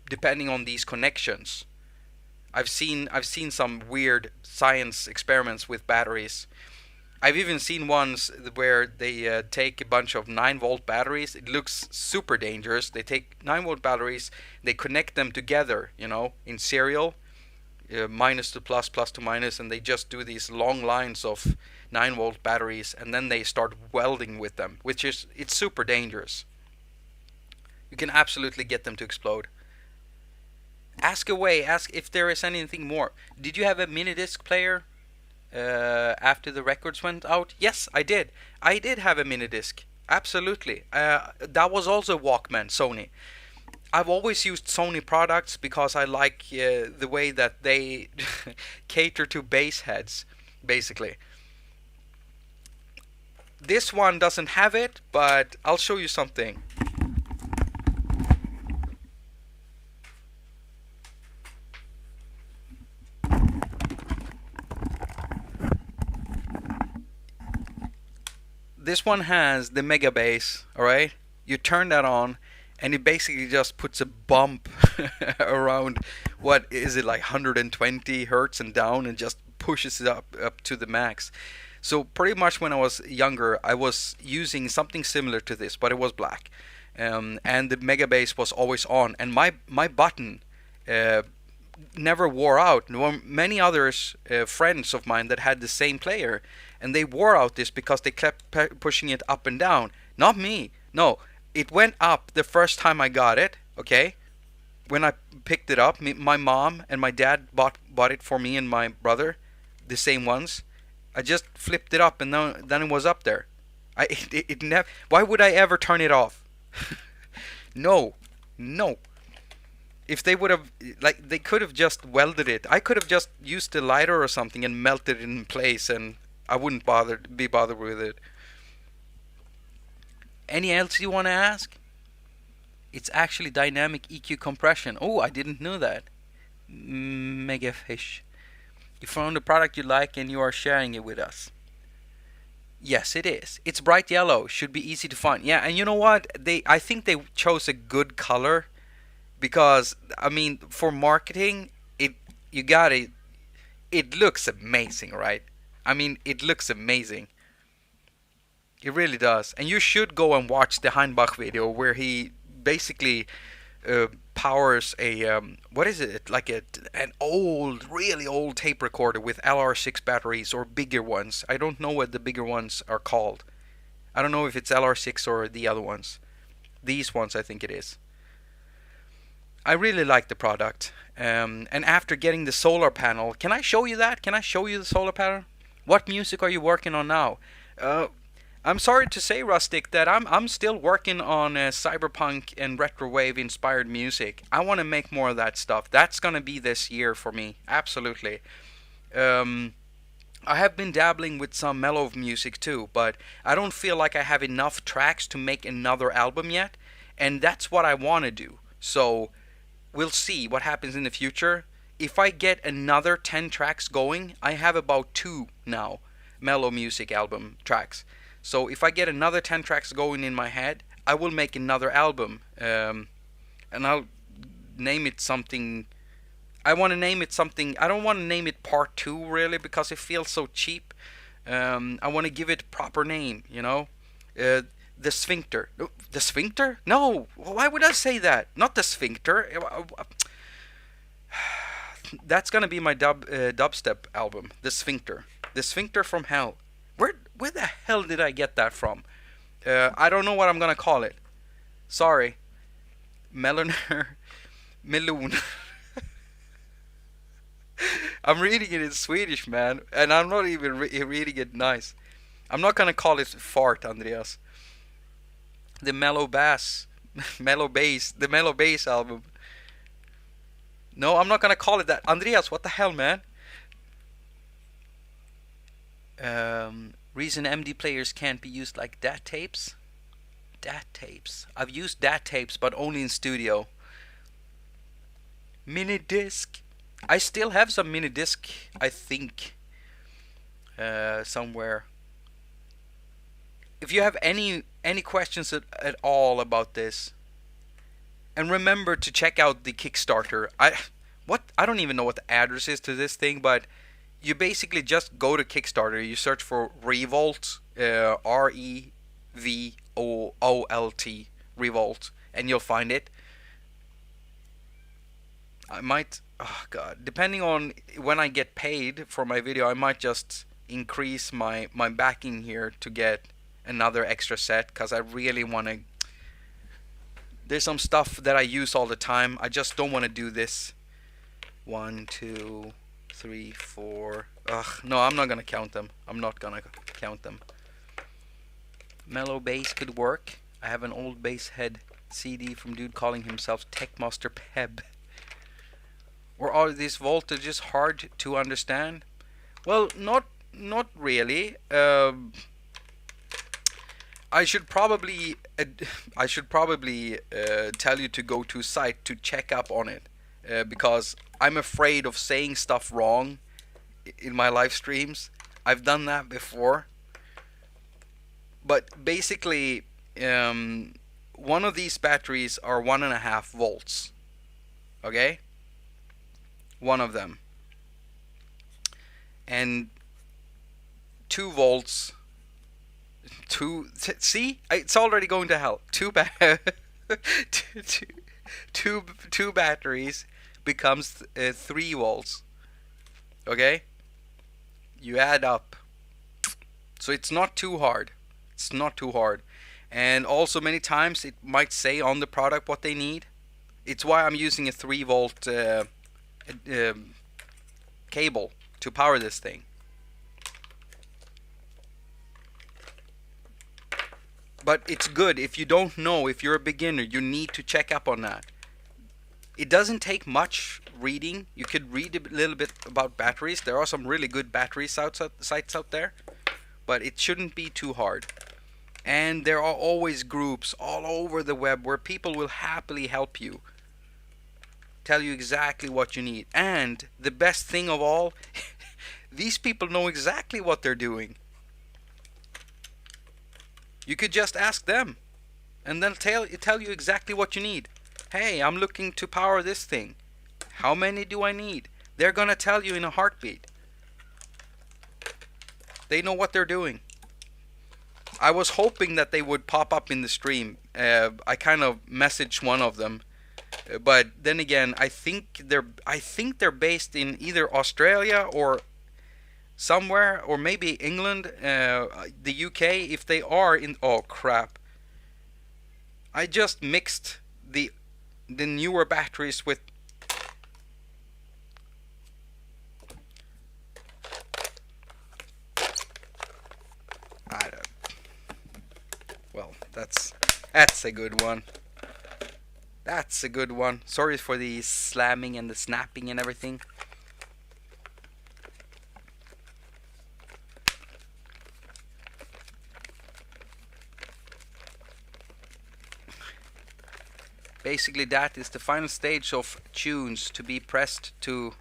depending on these connections. I've seen some weird science experiments with batteries. I've even seen ones where they take a bunch of 9-volt batteries. It looks super dangerous. They take 9-volt batteries, they connect them together, you know, in serial, minus to plus, plus to minus, and they just do these long lines of 9-volt batteries, and then they start welding with them, which is, it's super dangerous. You can absolutely get them to explode. Ask away, ask if there is anything more. Did you have a mini disc player after the records went out? Yes, I did. I did have a mini disc. Absolutely. That was also Walkman, Sony. I've always used Sony products because I like the way that they cater to bass heads, basically. This one doesn't have it, but I'll show you something. This one has the mega bass, alright? You turn that on and it basically just puts a bump around, what is it, like 120 hertz and down, and just pushes it up to the max. So pretty much when I was younger, I was using something similar to this, but it was black. And the mega bass was always on, and my button never wore out. There were many others, friends of mine, that had the same player, and they wore out this because they kept pushing it up and down. Not me. No, it went up the first time I got it, okay? When I picked it up, my mom and my dad bought it for me and my brother, the same ones. I just flipped it up, and then it was up there. It never. Why would I ever turn it off? No. If they would have, like, they could have just welded it. I could have just used a lighter or something and melted it in place, and I wouldn't be bothered with it. Any else you want to ask? It's actually dynamic EQ compression. Oh, I didn't know that. Mega fish. You found a product you like and you are sharing it with us. Yes, it is. It's bright yellow. Should be easy to find. Yeah, and you know what? I think they chose a good color, because I mean, for marketing, it looks amazing, right? I mean, it looks amazing. It really does. And you should go and watch the Heinbach video where he basically powers a what is it? Like an old, really old tape recorder with LR6 batteries, or bigger ones. I don't know what the bigger ones are called. I don't know if it's LR6 or the other ones. These ones, I think it is. I really like the product. And after getting the solar panel, can I show you that? Can I show you the solar panel? What music are you working on now? I'm sorry to say, Rustic, that I'm still working on cyberpunk and retrowave inspired music. I want to make more of that stuff. That's gonna be this year for me, absolutely. I have been dabbling with some mellow music too, but I don't feel like I have enough tracks to make another album yet, and that's what I want to do. So we'll see what happens in the future. If I get another 10 tracks going, I have about 2 now, mellow music album tracks. So if I get another 10 tracks going in my head, I will make another album. And I'll name it something. I want to name it something. I don't want to name it Part 2 really, because it feels so cheap. I want to give it a proper name, you know? The Sphincter. The Sphincter? No! Why would I say that? Not the Sphincter. That's gonna be my dubstep album. The Sphincter. The Sphincter from Hell. Where the hell did I get that from? I don't know what I'm gonna call it. Sorry. Meloner. Melon. I'm reading it in Swedish, man. And I'm not even reading it nice. I'm not gonna call it fart, Andreas. The mellow bass. Mellow bass. The mellow bass album. No, I'm not gonna call it that. Andreas, what the hell, man? Reason MD players can't be used like DAT tapes? DAT tapes. I've used DAT tapes, but only in studio. Mini disc. I still have some mini disc, I think, somewhere. If you have any questions at all about this, and remember to check out the Kickstarter. I don't even know what the address is to this thing, but you basically just go to Kickstarter. You search for ReVolt, ReVolt, ReVolt, and you'll find it. I might, oh god, depending on when I get paid for my video, I might just increase my backing here to get another extra set, because I really want to. There's some stuff that I use all the time. I just don't want to do this. 1, 2, 3, 4. Ugh, no, I'm not gonna count them. I'm not gonna count them. Mellow bass could work. I have an old bass head CD from dude calling himself Techmaster Peb. Or are these voltages hard to understand? Well, not really. I should probably tell you to go to a site to check up on it, because I'm afraid of saying stuff wrong in my live streams. I've done that before. But basically, one of these batteries are 1.5 volts. Okay, one of them, and 2 volts. See, it's already going to hell. Two batteries becomes 3 volts. Okay, you add up, so it's not too hard. It's not too hard, and also many times it might say on the product what they need. It's why I'm using a 3 volt cable to power this thing. But it's good if you don't know, if you're a beginner, you need to check up on that. It doesn't take much reading. You could read a little bit about batteries. There are some really good battery sites out there, but it shouldn't be too hard. And there are always groups all over the web where people will happily help you, tell you exactly what you need. And the best thing of all, these people know exactly what they're doing. You could just ask them, and they'll tell you exactly what you need. Hey, I'm looking to power this thing. How many do I need? They're gonna tell you in a heartbeat. They know what they're doing. I was hoping that they would pop up in the stream. I kind of messaged one of them, but then again, I think they're based in either Australia or somewhere, or maybe England, the UK. If they are in, oh crap! I just mixed the newer batteries with. I don't. Well, that's a good one. That's a good one. Sorry for the slamming and the snapping and everything. Basically, that is the final stage of tunes to be pressed to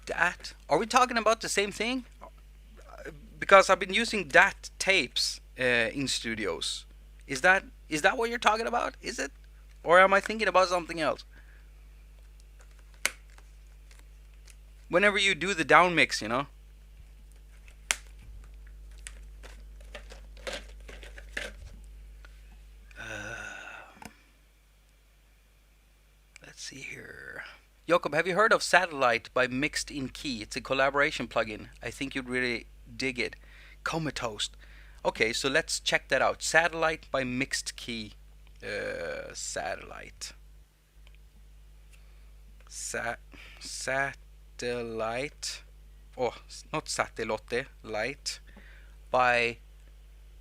that. Are we talking about the same thing? Because I've been using DAT tapes in studios. Is that what you're talking about? Is it? Or am I thinking about something else? Whenever you do the down mix, you know? Let's see here. Jakob, have you heard of Satellite by Mixed in Key? It's a collaboration plugin. I think you'd really dig it. Comatose. Okay, so let's check that out. Satellite by Mixed Key. Satellite. Satellite. Oh, not Satellote. Light. By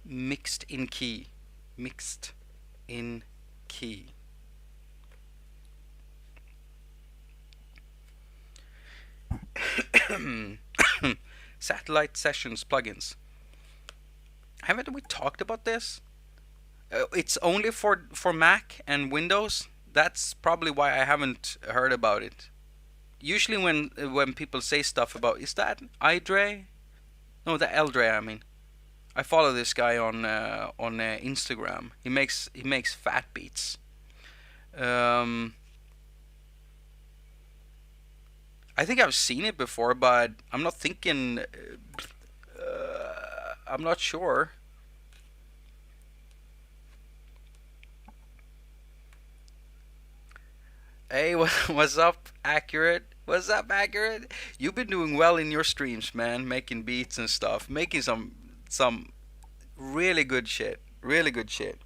Mixed in Key. Mixed in Key. Satellite Sessions plugins. Haven't we talked about this? It's only for Mac and Windows. That's probably why I haven't heard about it. Usually when people say stuff about, is that iDre? No, the Eldre. I mean, I follow this guy on Instagram. He makes fat beats. I think I've seen it before, but I'm not thinking. I'm not sure. Hey, what's up, Accurate? What's up, Accurate? You've been doing well in your streams, man. Making beats and stuff. Making some really good shit. Really good shit.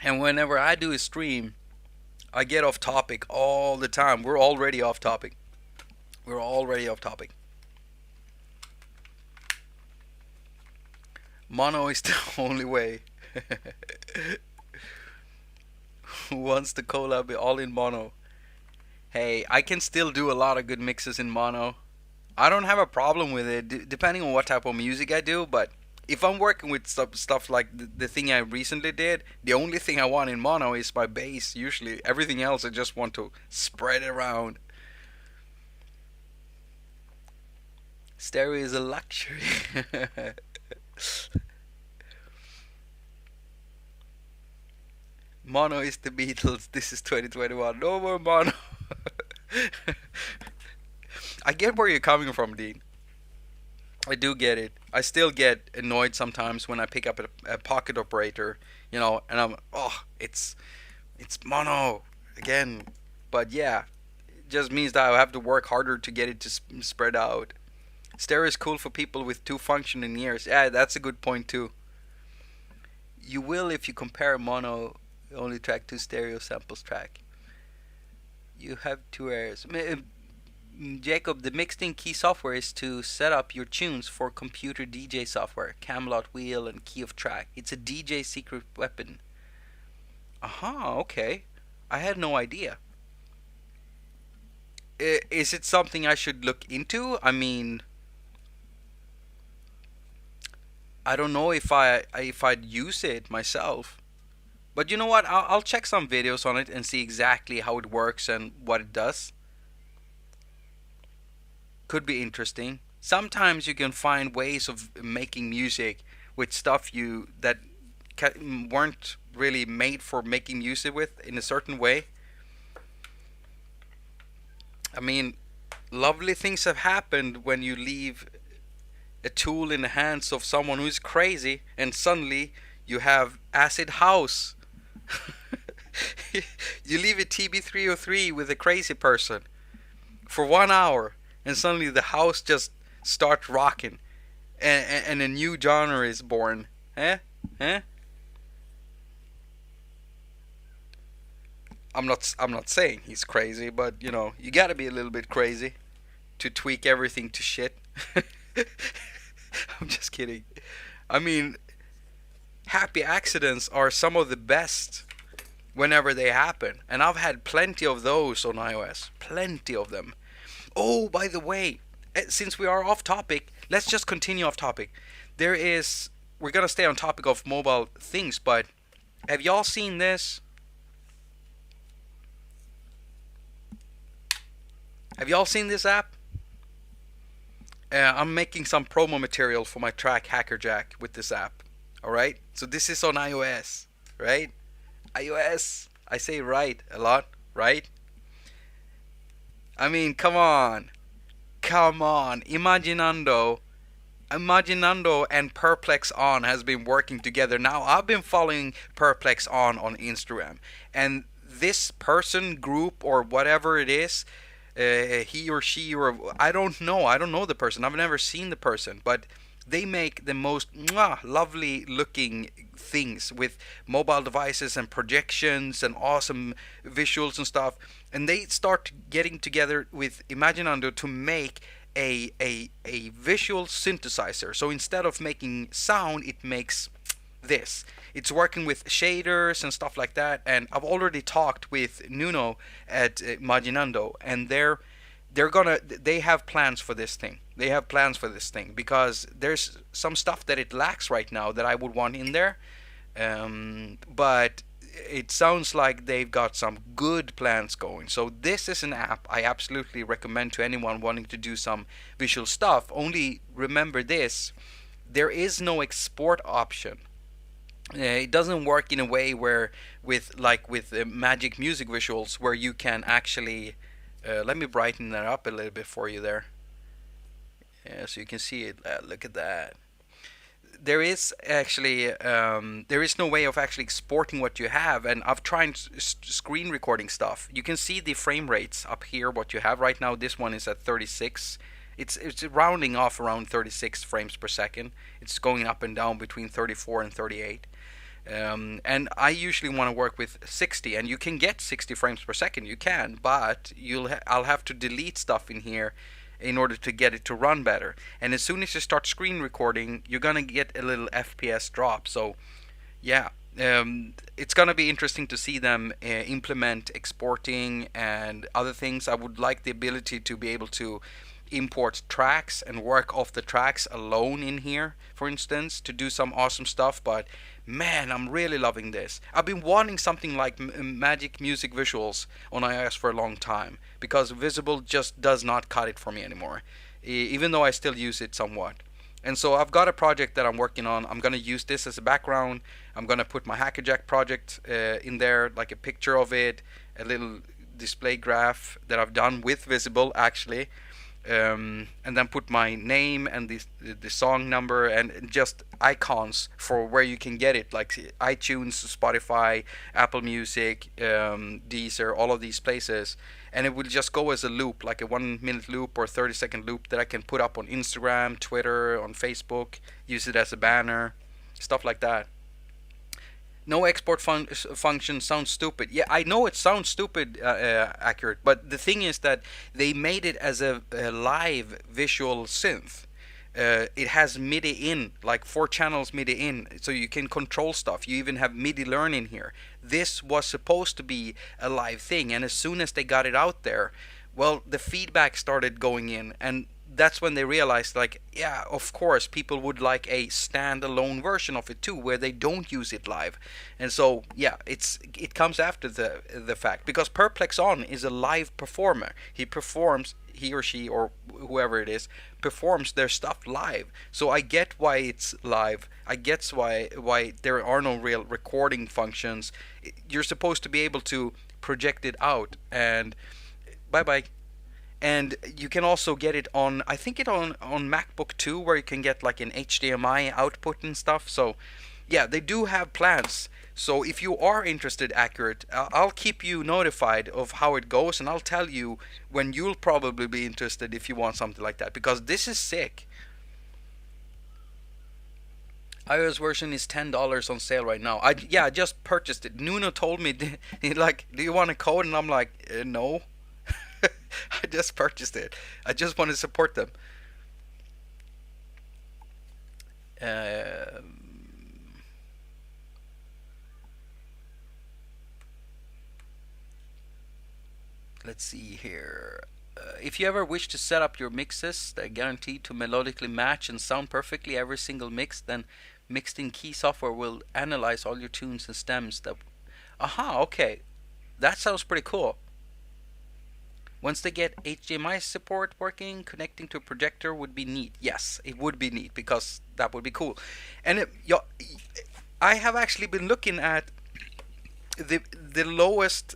And whenever I do a stream, I get off topic all the time. We're already off topic. We're already off topic. Mono is the only way. Who wants the collab all in mono? Hey, I can still do a lot of good mixes in mono. I don't have a problem with it, depending on what type of music I do, but If I'm working with stuff like the thing I recently did, the only thing I want in mono is my bass. Usually, everything else I just want to spread around. Stereo is a luxury. Mono is the Beatles. This is 2021. No more mono. I get where you're coming from, Dean. I do get it. I still get annoyed sometimes when I pick up a pocket operator, and I'm, oh, it's mono again. But yeah, it just means that I have to work harder to get it to spread out. Stereo is cool for people with two functioning ears. Yeah, that's a good point too. You will if you compare mono only track to stereo samples track. You have two errors. Jacob, the mixed in key software is to set up your tunes for computer DJ software, Camelot wheel and key of track. It's a DJ secret weapon. Aha, okay. I had no idea. Is it something I should look into? I mean, I don't know if I'd use it myself. But you know what? I'll check some videos on it and see exactly how it works and what it does. Could be interesting. Sometimes you can find ways of making music with stuff you that weren't really made for making music with in a certain way. I mean, lovely things have happened when you leave a tool in the hands of someone who's crazy and suddenly you have acid house. You leave a TB303 with a crazy person for 1 hour and suddenly the house just starts rocking and a new genre is born. Eh? Eh? I'm not saying he's crazy, but you gotta be a little bit crazy to tweak everything to shit. I'm just kidding. I mean, happy accidents are some of the best whenever they happen. And I've had plenty of those on iOS. Plenty of them. Oh, by the way, since we are off topic, let's just continue off topic. We're gonna stay on topic of mobile things, but have y'all seen this? Have y'all seen this app? I'm making some promo material for my track Hackerjack with this app. Alright? So this is on iOS. Right? iOS. I say right a lot. Right? I mean, come on. Come on. Imaginando and Perplex On has been working together. Now, I've been following Perplex on Instagram. And this person, group, or whatever it is, he or she, or I don't know the person. I've never seen the person, but they make the most lovely looking things with mobile devices and projections and awesome visuals and stuff. And they start getting together with Imaginando to make a visual synthesizer. So instead of making sound, it makes this. It's working with shaders and stuff like that. And I've already talked with Nuno at Imaginando, and they have plans for this thing. They have plans for this thing because there's some stuff that it lacks right now that I would want in there. But it sounds like they've got some good plans going. So this is an app I absolutely recommend to anyone wanting to do some visual stuff. Only remember this, there is no export option. It doesn't work in a way where with Magic Music visuals where you can actually let me brighten that up a little bit for you there. Yeah, so you can see it. Look at that. There is actually there is no way of actually exporting what you have, and I've tried screen recording stuff. You can see the frame rates up here. What you have right now, this one is at 36. It's rounding off around 36 frames per second. It's going up and down between 34 and 38. And I usually want to work with 60, and you can get 60 frames per second. You can, but I'll have to delete stuff in here in order to get it to run better. And as soon as you start screen recording, you're gonna get a little FPS drop. So yeah, it's gonna be interesting to see them implement exporting and other things. I would like the ability to be able to import tracks and work off the tracks alone in here, for instance, to do some awesome stuff. But man, I'm really loving this. I've been wanting something like Magic Music Visuals on iOS for a long time, because Visible just does not cut it for me anymore, even though I still use it somewhat. And so I've got a project that I'm working on. I'm going to use this as a background. I'm going to put my Hackerjack project in there, like a picture of it, a little display graph that I've done with Visible actually, and then put my name and the song number and just icons for where you can get it, like iTunes, Spotify, Apple Music, Deezer, all of these places. And it will just go as a loop, like a 1 minute loop or 30-second loop that I can put up on Instagram, Twitter, on Facebook, use it as a banner, stuff like that. No export function sounds stupid. Yeah, I know it sounds stupid, accurate, but the thing is that they made it as a live visual synth. It has MIDI in, like 4 channels MIDI in, so you can control stuff. You even have MIDI learn in here. This was supposed to be a live thing, and as soon as they got it out there, well, the feedback started going in, and that's when they realized, like, yeah, of course, people would like a standalone version of it too, where they don't use it live. And so, yeah, it comes after the fact, because Perplex On is a live performer. He or she or whoever it is performs their stuff live. So I get why it's live. I get why there are no real recording functions. You're supposed to be able to project it out, and bye bye. And you can also get it on, I think it on MacBook too, where you can get like an HDMI output and stuff. So yeah, they do have plans. So if you are interested, Accurate, I'll keep you notified of how it goes, and I'll tell you when you'll probably be interested if you want something like that, because this is sick. iOS version is $10 on sale right now. I just purchased it. Nuno told me, like, do you want a code? And I'm like, no. I just purchased it. I just want to support them. Let's see here. If you ever wish to set up your mixes that are guaranteed to melodically match and sound perfectly every single mix, then Mixed in Key software will analyze all your tunes and stems. Aha, okay. That sounds pretty cool. Once they get HDMI support working, connecting to a projector would be neat. Yes, it would be neat, because that would be cool. And I have actually been looking at the lowest,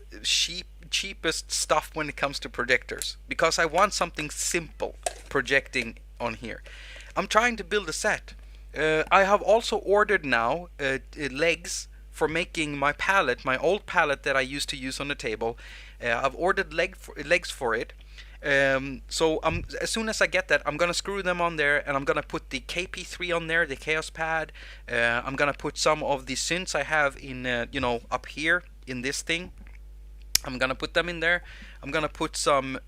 cheapest stuff when it comes to projectors, because I want something simple projecting on here. I'm trying to build a set. I have also ordered now legs for making my palette, my old palette that I used to use on the table. I've ordered legs for it. So as soon as I get that, I'm gonna screw them on there, and I'm gonna put the KP3 on there, the Chaos Pad. I'm gonna put some of the synths I have in, up here in this thing. I'm gonna put them in there. I'm gonna put some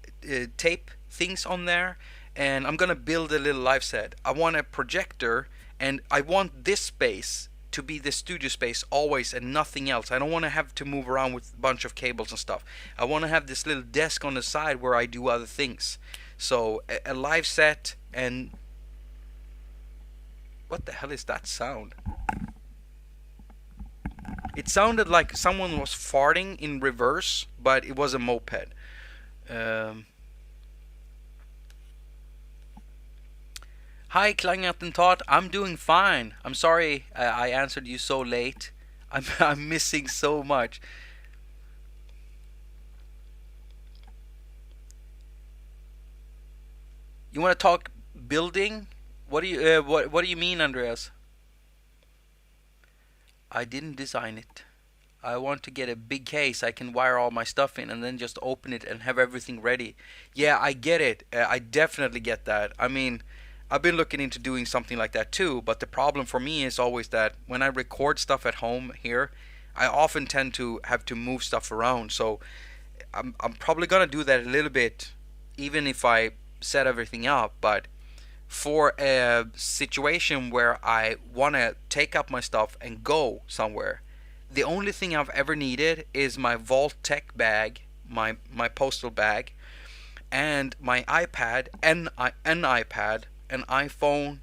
tape things on there, and I'm gonna build a little live set. I want a projector, and I want this space to be the studio space always and nothing else. I don't want to have to move around with a bunch of cables and stuff. I want to have this little desk on the side where I do other things. So a live set. And what the hell is that sound? It sounded like someone was farting in reverse, but it was a moped. Hi, Klangattentat. I'm doing fine. I'm sorry I answered you so late. I'm missing so much. You want to talk building? What do you mean, Andreas? I didn't design it. I want to get a big case I can wire all my stuff in and then just open it and have everything ready. Yeah, I get it. I definitely get that. I mean, I've been looking into doing something like that too, but the problem for me is always that when I record stuff at home here, I often tend to have to move stuff around. So I'm probably gonna do that a little bit, even if I set everything up. But for a situation where I wanna take up my stuff and go somewhere, the only thing I've ever needed is my Vault Tech bag, my postal bag, and my iPad, an iPad, an iPhone,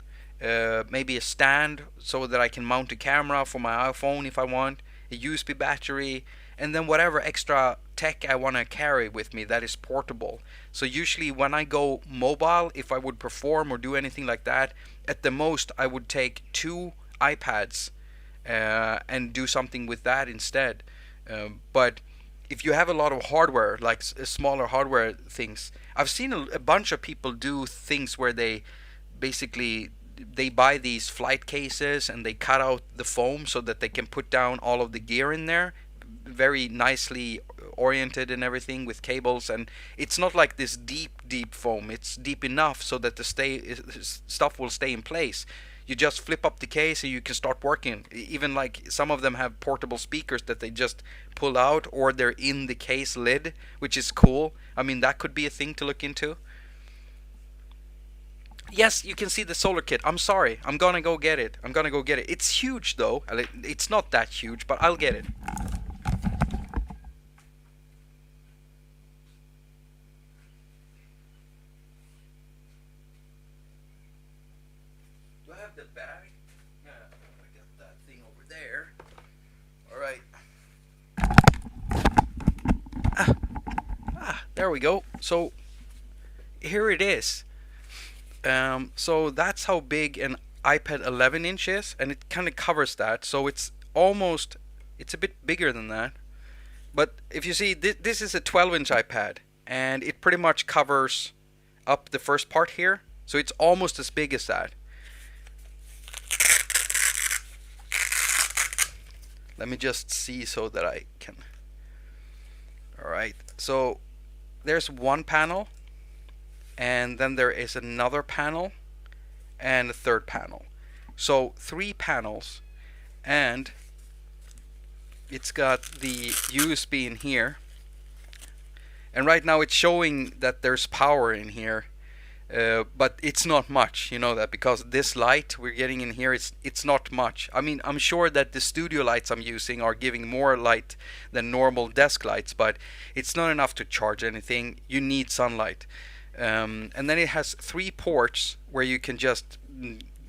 maybe a stand so that I can mount a camera for my iPhone if I want, a USB battery, and then whatever extra tech I want to carry with me that is portable. So usually when I go mobile, if I would perform or do anything like that, at the most I would take 2 iPads and do something with that instead. But if you have a lot of hardware, like smaller hardware things, I've seen a bunch of people do things where they basically they buy these flight cases and they cut out the foam so that they can put down all of the gear in there, very nicely oriented and everything with cables. And it's not like this deep foam, it's deep enough so that the stuff will stay in place. You just flip up the case and you can start working. Even like some of them have portable speakers that they just pull out, or they're in the case lid, which is cool. I mean, that could be a thing to look into. Yes, you can see the solar kit. I'm sorry. I'm gonna go get it. It's huge though. It's not that huge, but I'll get it. Do I have the bag? Yeah, I got that thing over there. Alright. There we go. So, here it is. So that's how big an iPad 11-inch is, and it kind of covers that. So it's a bit bigger than that. But if you see, this is a 12-inch iPad, and it pretty much covers up the first part here. So it's almost as big as that. Let me just see so that I can. Alright, so there's one panel, and then there is another panel and a third panel. So 3 panels, and it's got the USB in here, and right now it's showing that there's power in here, but it's not much, you know that, because this light we're getting in here, it's not much. I mean, I'm sure that the studio lights I'm using are giving more light than normal desk lights, but it's not enough to charge anything. You need sunlight. And then it has 3 ports where you can just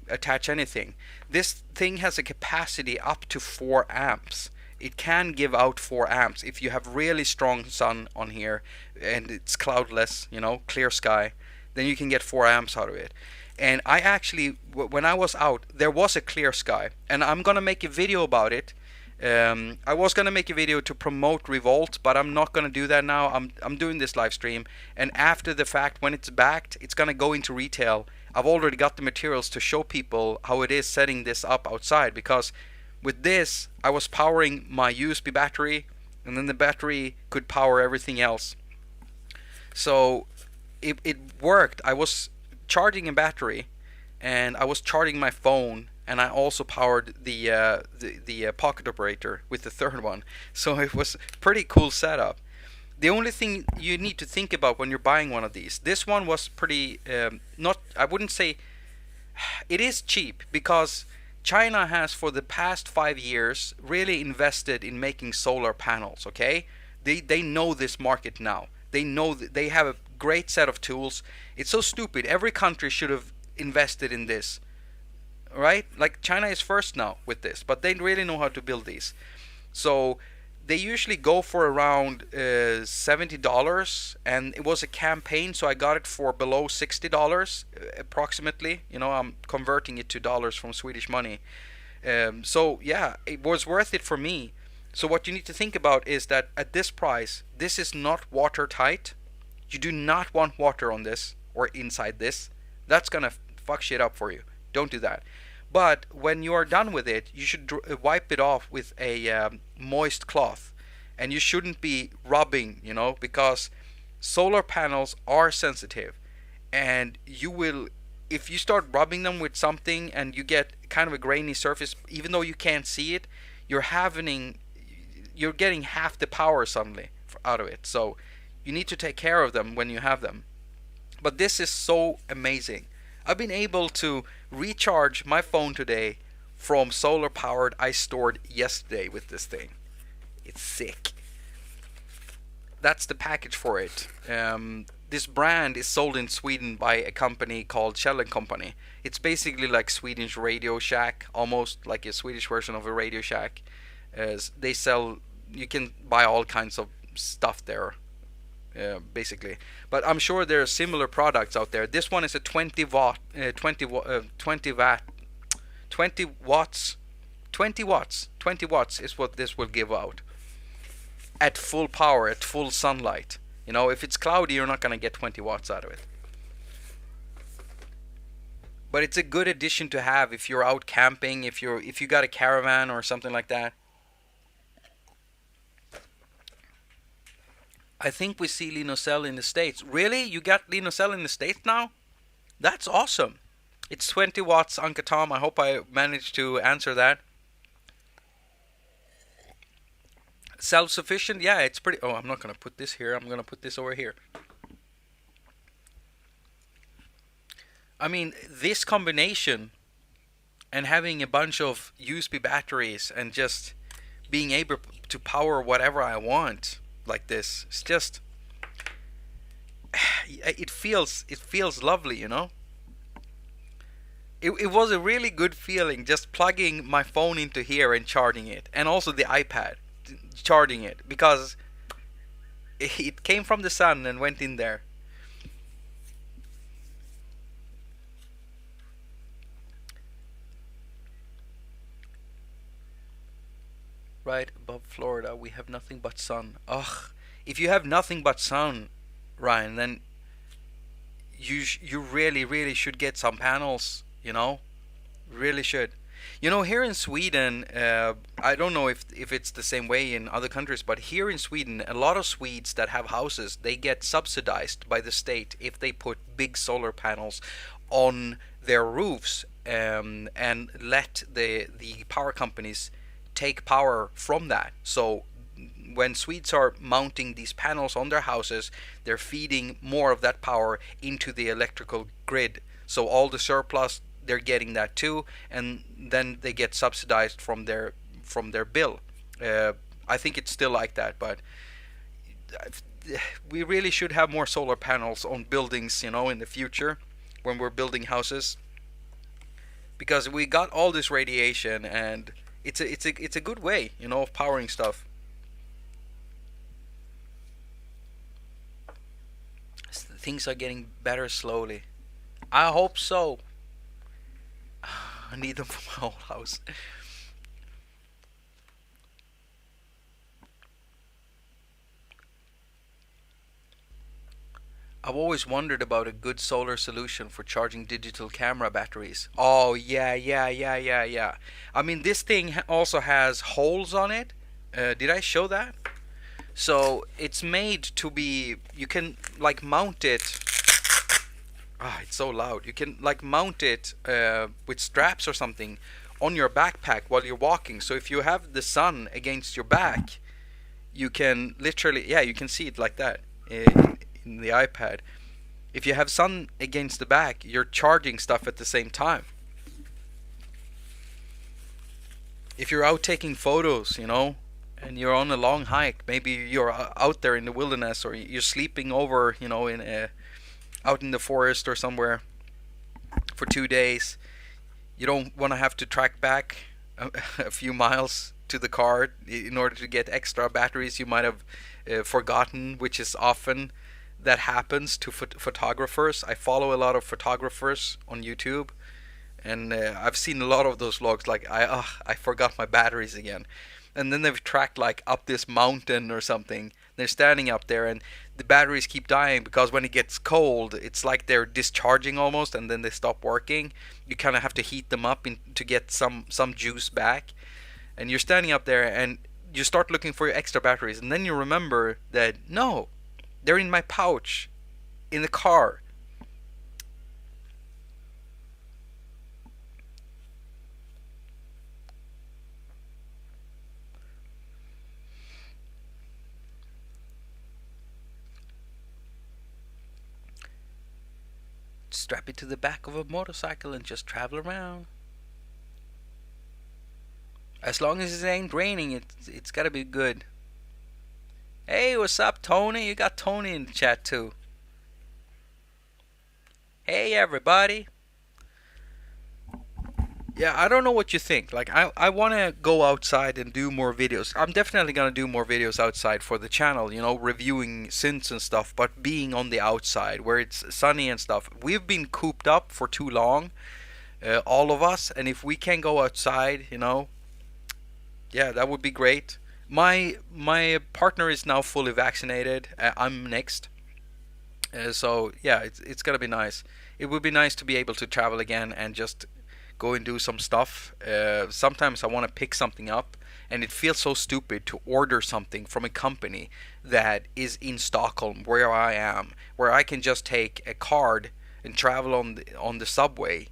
attach anything. This thing has a capacity up to 4 amps. It can give out 4 amps if you have really strong sun on here and it's cloudless, you know, clear sky. Then you can get 4 amps out of it. And I actually, when I was out, there was a clear sky, and I'm gonna make a video about it. I was gonna make a video to promote ReVolt, but I'm not gonna do that now. I'm doing this live stream, and after the fact, when it's backed, it's gonna go into retail. I've already got the materials to show people how it is setting this up outside, because with this I was powering my USB battery, and then the battery could power everything else. So it worked. I was charging a battery, and I was charging my phone, and I also powered the pocket operator with the third one. So it was pretty cool setup. The only thing you need to think about when you're buying one of these, this one was pretty not, I wouldn't say, it is cheap, because China has for the past 5 years really invested in making solar panels. Okay, they know this market now. They know that they have a great set of tools. It's so stupid. Every country should have invested in this, right? Like China is first now with this, but they really know how to build these. So they usually go for around $70, and it was a campaign, so I got it for below $60 approximately. You know, I'm converting it to dollars from Swedish money. So yeah, it was worth it for me. So what you need to think about is that at this price, this is not watertight. You do not want water on this or inside this. That's gonna fuck shit up for you. Don't do that. But when you are done with it, you should wipe it off with a moist cloth, and you shouldn't be rubbing, you know, because solar panels are sensitive, and you will, if you start rubbing them with something and you get kind of a grainy surface, even though you can't see it, you're getting half the power suddenly out of it. So you need to take care of them when you have them. But this is so amazing. I've been able to recharge my phone today from solar powered I stored yesterday with this thing. It's sick. That's the package for it. this brand is sold in Sweden by a company called Shell and Company. It's basically like Swedish Radio Shack, almost like a Swedish version of a Radio Shack. As they sell, you can buy all kinds of stuff there, basically. But I'm sure there are similar products out there. This one is a 20 watt, 20 watts, 20 watts is what this will give out at full power, at full sunlight. You know, if it's cloudy, you're not gonna get 20 watts out of it. But it's a good addition to have if you're out camping, if you got a caravan or something like that. I think we see Linocell in the States. Really? You got Linocell in the States now? That's awesome. It's 20 watts, Uncle Tom. I hope I managed to answer that. Self-sufficient? Yeah, it's pretty... Oh, I'm not going to put this here. I'm going to put this over here. I mean, this combination and having a bunch of USB batteries and just being able to power whatever I want like this, it's just... It feels lovely, you know? It was a really good feeling just plugging my phone into here and charging it. And also the iPad, charging it. Because it came from the sun and went in there. Right above Florida, we have nothing but sun. Ugh. If you have nothing but sun, Ryan, then you really should get some panels, you know? Really should. You know, here in Sweden, I don't know if it's the same way in other countries, but here in Sweden, a lot of Swedes that have houses, they get subsidized by the state if they put big solar panels on their roofs, and let the power companies take power from that. So when Swedes are mounting these panels on their houses, they're feeding more of that power into the electrical grid. So all the surplus, they're getting that too, and then they get subsidized from their bill. I think it's still like that, but we really should have more solar panels on buildings, you know, in the future when we're building houses, because we got all this radiation, and it's a good way, you know, of powering stuff. Things are getting better slowly. I hope so. I need them for my whole house. I've always wondered about a good solar solution for charging digital camera batteries. Oh, yeah. I mean, this thing also has holes on it. Did I show that? So it's made to be, you can like mount it. Ah, it's so loud. You can like mount it with straps or something on your backpack while you're walking. So if you have the sun against your back, you can literally, yeah, you can see it like that in the iPad. If you have sun against the back, you're charging stuff at the same time. If you're out taking photos, you know, and you're on a long hike, maybe you're out there in the wilderness, or you're sleeping over, you know, out in the forest or somewhere for 2 days. You don't want to have to track back a few miles to the car in order to get extra batteries you might have forgotten, which is often that happens to photographers. I follow a lot of photographers on YouTube, and I've seen a lot of those vlogs. Like I forgot my batteries again, and then they've tracked like up this mountain or something. They're standing up there, and the batteries keep dying because when it gets cold, it's like they're discharging almost, and then they stop working. You kind of have to heat them up to get some juice back, and you're standing up there, and you start looking for your extra batteries, and then you remember that no, they're in my pouch in the car. Strap it to the back of a motorcycle and just travel around. As long as it ain't raining, it's gotta be good. Hey, what's up, Tony? You got Tony in the chat too. Hey everybody. Yeah, I don't know what you think. Like I want to go outside and do more videos. I'm definitely going to do more videos outside for the channel, reviewing synths and stuff, but being on the outside where it's sunny and stuff. We've been cooped up for too long, all of us, and if we can go outside, yeah, that would be great. My partner is now fully vaccinated. I'm next. So yeah, it's gonna be nice. It would be nice to be able to travel again and just go and do some stuff. Sometimes I want to pick something up, and it feels so stupid to order something from a company that is in Stockholm, where I am, where I can just take a card and travel on the subway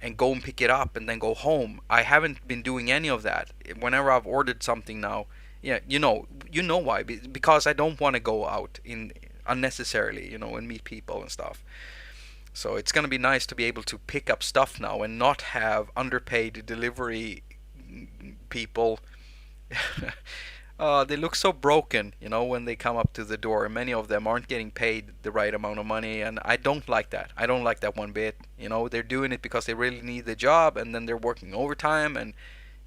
and go and pick it up and then go home. I haven't been doing any of that. Whenever I've ordered something now, yeah, you know why? Because I don't want to go out in unnecessarily, and meet people and stuff. So it's gonna be nice to be able to pick up stuff now and not have underpaid delivery people. They look so broken, when they come up to the door. Many of them aren't getting paid the right amount of money, and I don't like that. I don't like that one bit. They're doing it because they really need the job, and then they're working overtime, and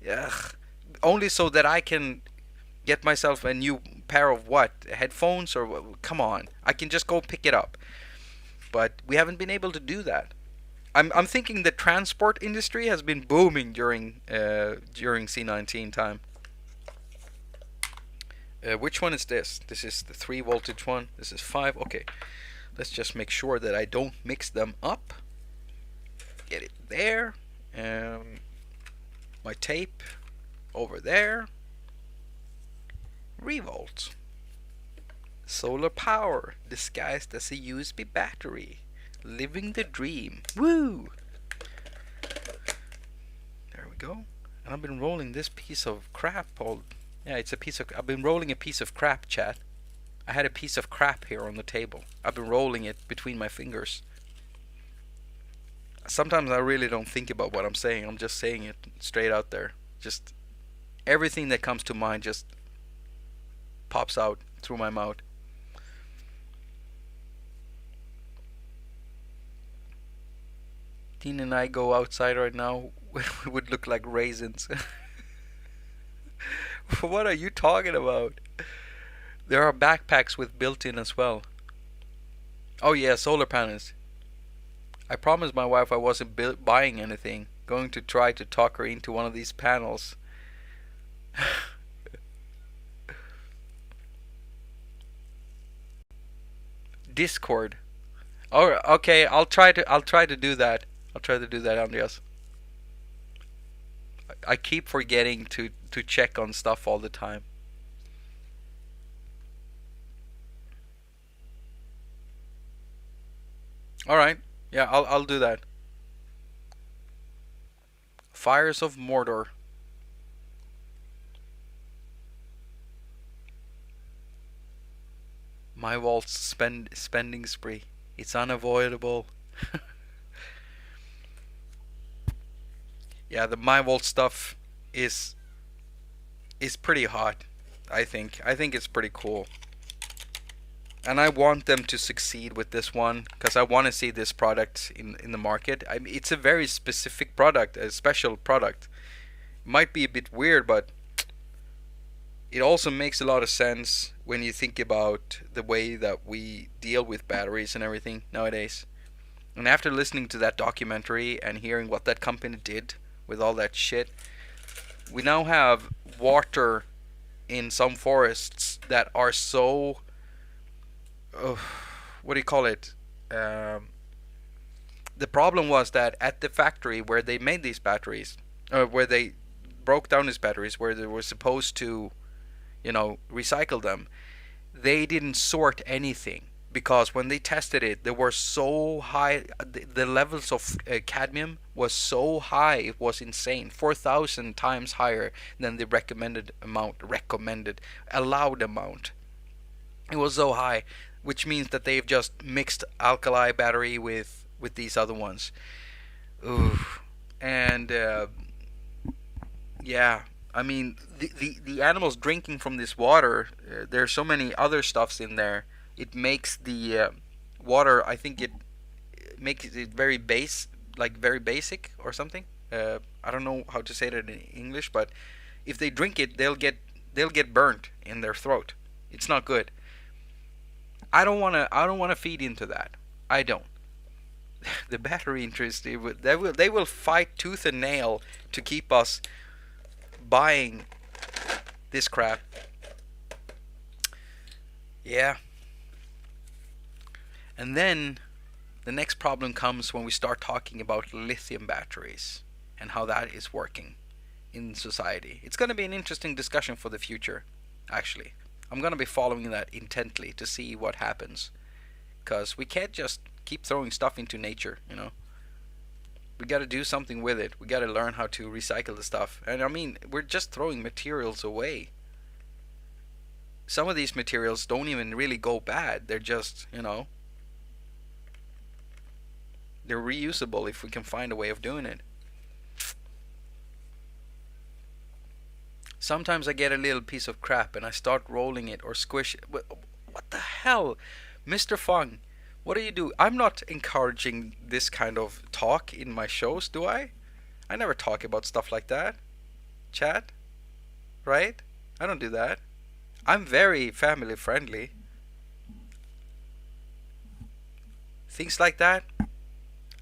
ugh, only so that I can get myself a new pair of what? Headphones? Or come on, I can just go pick it up. But we haven't been able to do that. I'm thinking the transport industry has been booming during C19 time. Which one is this? This is the 3 voltage one. This is 5. Okay, let's just make sure that I don't mix them up. Get it there. My tape over there. ReVolt. Solar power disguised as a USB battery. Living the dream. Woo! There we go. And I've been rolling this piece of crap all. Yeah, I've been rolling a piece of crap, chat. I had a piece of crap here on the table. I've been rolling it between my fingers. Sometimes I really don't think about what I'm saying. I'm just saying it straight out there. Just everything that comes to mind just pops out through my mouth. Dean and I go outside right now, we would look like raisins. What are you talking about? There are backpacks with built-in as well. Oh yeah, solar panels. I promised my wife I wasn't buying anything. Going to try to talk her into one of these panels. Discord. Oh, okay. I'll try to do that. I'll try to do that, Andreas. I keep forgetting to check on stuff all the time. All right. Yeah, I'll do that. Fires of Mordor. myVolts spending spree. It's unavoidable. Yeah, the myVolt stuff is is pretty hot. I think. I think it's pretty cool. And I want them to succeed with this one because I want to see this product in the market. It's a very specific product, a special product. Might be a bit weird, but it also makes a lot of sense when you think about the way that we deal with batteries and everything nowadays. And after listening to that documentary and hearing what that company did with all that shit, we now have water in some forests that are so uh, what do you call it? Um, the problem was that at the factory where they made these batteries, where they broke down these batteries, where they were supposed to, recycle them, they didn't sort anything because when they tested it, they were so high. The levels of cadmium was so high, it was insane, 4,000 times higher than the allowed amount. It was so high, which means that they've just mixed alkali battery with these other ones. Ooh, and yeah, I mean the animals drinking from this water. There's so many other stuffs in there. It makes the water. I think make it very very basic or something. I don't know how to say that in English, but if they drink it, they'll get burnt in their throat. It's not good. I don't wanna feed into that. I don't. The battery interest, they will fight tooth and nail to keep us buying this crap. Yeah. And then the next problem comes when we start talking about lithium batteries and how that is working in society. It's going to be an interesting discussion for the future, actually. I'm going to be following that intently to see what happens. Because we can't just keep throwing stuff into nature. We got to do something with it. We got to learn how to recycle the stuff. And I mean, we're just throwing materials away. Some of these materials don't even really go bad. They're just, they're reusable if we can find a way of doing it. Sometimes I get a little piece of crap and I start rolling it or squish it. What the hell? Mr. Fung, what do you do? I'm not encouraging this kind of talk in my shows, do I? I never talk about stuff like that. Chat? Right? I don't do that. I'm very family friendly. Things like that,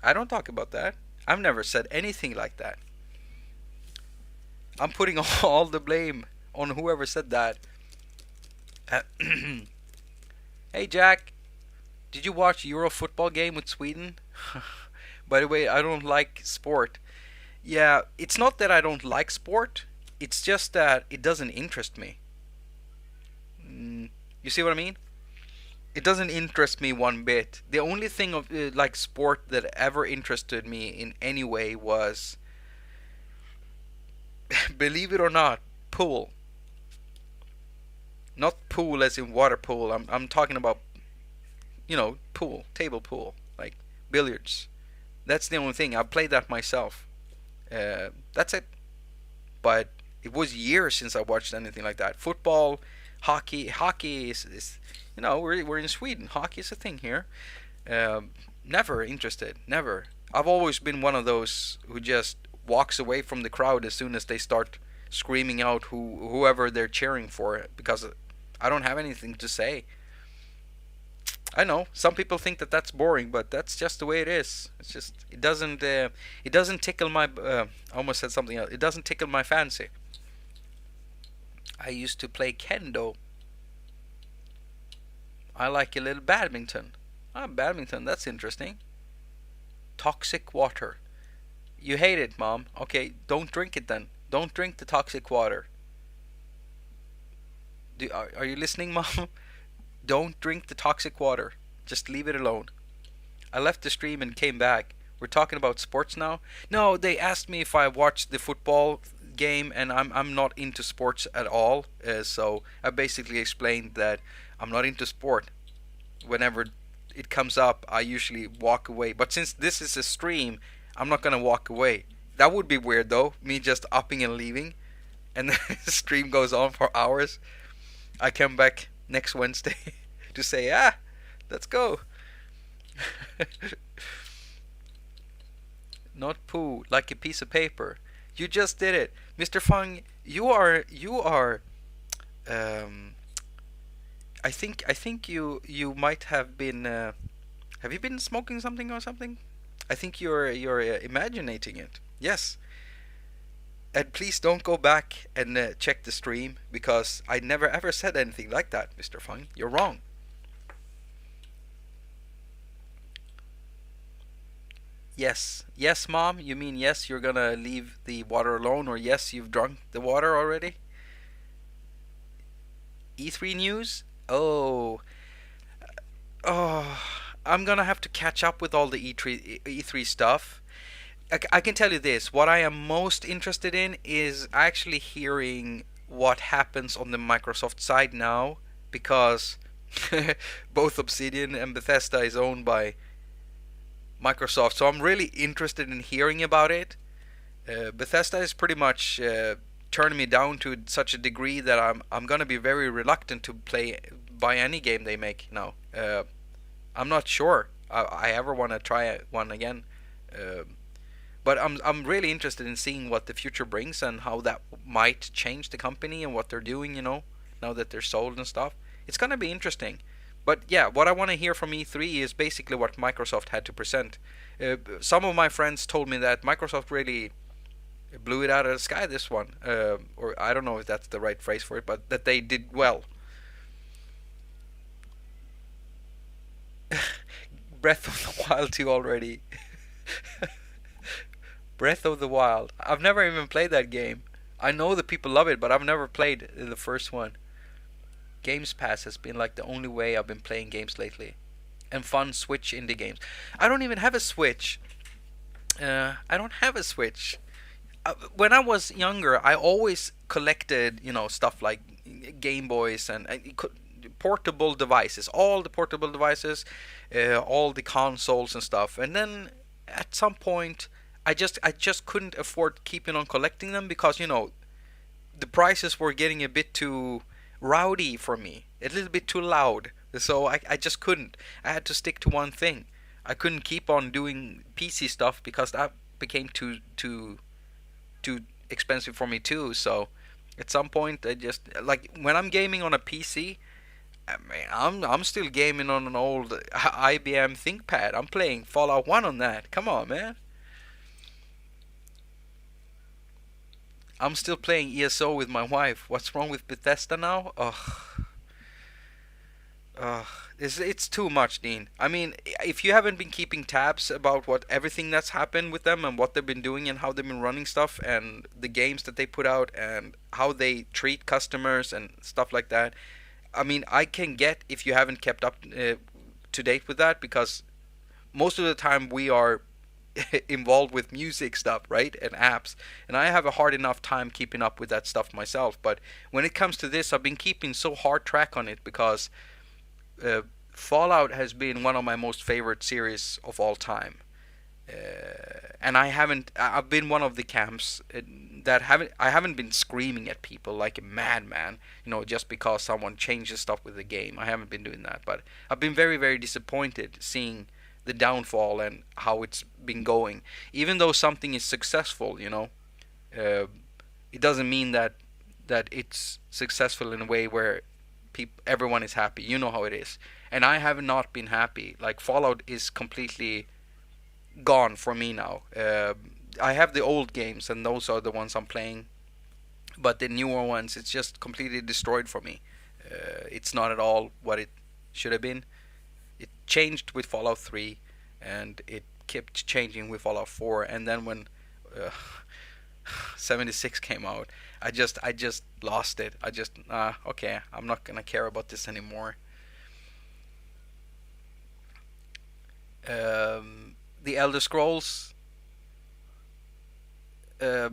I don't talk about that. I've never said anything like that. I'm putting all the blame on whoever said that. Hey Jack, did you watch Euro football game with Sweden? By the way, I don't like sport. Yeah, it's not that I don't like sport. It's just that it doesn't interest me. You see what I mean? It doesn't interest me one bit. The only thing of like sport that ever interested me in any way was, believe it or not, pool. Not pool as in water pool. I'm talking about, pool, table pool, like billiards. That's the only thing. I played that myself. That's it. But it was years since I watched anything like that. Football, hockey is we're in Sweden. Hockey is a thing here. Never interested. Never. I've always been one of those who just walks away from the crowd as soon as they start screaming out whoever they're cheering for, because I don't have anything to say. I know some people think that that's boring, but that's just the way it is. It's just it doesn't tickle my I almost said something else. It doesn't tickle my fancy. I used to play kendo. I like a little badminton. Badminton, that's interesting. Toxic water. You hate it, Mom. Okay, don't drink it then. Don't drink the toxic water. Are you listening, Mom? Don't drink the toxic water. Just leave it alone. I left the stream and came back. We're talking about sports now? No, they asked me if I watched the football game, and I'm not into sports at all. So I basically explained that I'm not into sport. Whenever it comes up, I usually walk away. But since this is a stream, I'm not gonna walk away. That would be weird though, me just upping and leaving, and the stream goes on for hours. I come back next Wednesday to say, let's go. Not poo, like a piece of paper. You just did it, Mr. Fung. You are. I think you might have been. Have you been smoking something or something? I think you're imagining it. Yes. And please don't go back and check the stream, because I never ever said anything like that, Mr. Fung. You're wrong. Yes. Yes, Mom? You mean yes, you're gonna leave the water alone, or yes, you've drunk the water already? E3 news? Oh. Oh. I'm gonna have to catch up with all the E3 stuff. I can tell you this. What I am most interested in is actually hearing what happens on the Microsoft side now, because both Obsidian and Bethesda is owned by Microsoft. So I'm really interested in hearing about it. Bethesda is pretty much turning me down to such a degree that I'm gonna be very reluctant to buy any game they make now. I'm not sure. I ever want to try one again. Um but I'm really interested in seeing what the future brings and how that might change the company and what they're doing. Now that they're sold and stuff, it's gonna be interesting. But yeah, what I want to hear from E3 is basically what Microsoft had to present. Some of my friends told me that Microsoft really blew it out of the sky this one, or I don't know if that's the right phrase for it, but that they did well. Breath of the Wild 2 already. Breath of the Wild. I've never even played that game. I know that people love it, but I've never played the first one. Games Pass has been like the only way I've been playing games lately. And fun Switch indie games. I don't even have a Switch. I don't have a Switch. When I was younger, I always collected, stuff like Game Boys and portable devices, all the portable devices, all the consoles and stuff. And then at some point, I just couldn't afford keeping on collecting them because the prices were getting a bit too rowdy for me, a little bit too loud. So I just couldn't. I had to stick to one thing. I couldn't keep on doing PC stuff because that became too expensive for me too. So at some point, I just like when I'm gaming on a PC. I mean, I'm still gaming on an old IBM ThinkPad. I'm playing Fallout 1 on that. Come on, man. I'm still playing ESO with my wife. What's wrong with Bethesda now? Ugh. Ugh. It's too much, Dean. I mean, if you haven't been keeping tabs about what everything that's happened with them and what they've been doing and how they've been running stuff and the games that they put out and how they treat customers and stuff like that, I mean, I can get if you haven't kept up to date with that because most of the time we are involved with music stuff, right? And apps. And I have a hard enough time keeping up with that stuff myself. But when it comes to this, I've been keeping so hard track on it because uh, Fallout has been one of my most favorite series of all time. And I've been one of the camps that I haven't been screaming at people like a madman, just because someone changes stuff with the game. I haven't been doing that, but I've been very, very disappointed seeing the downfall and how it's been going. Even though something is successful, uh, it doesn't mean that it's successful in a way where everyone is happy. You know how it is, and I have not been happy. Like Fallout is completely gone for me now. I have the old games, and those are the ones I'm playing. But the newer ones, it's just completely destroyed for me. It's not at all what it should have been. It changed with Fallout 3, and it kept changing with Fallout 4. And then when uh, 76 came out, I just lost it. I just okay, I'm not gonna care about this anymore. The Elder Scrolls. Uh,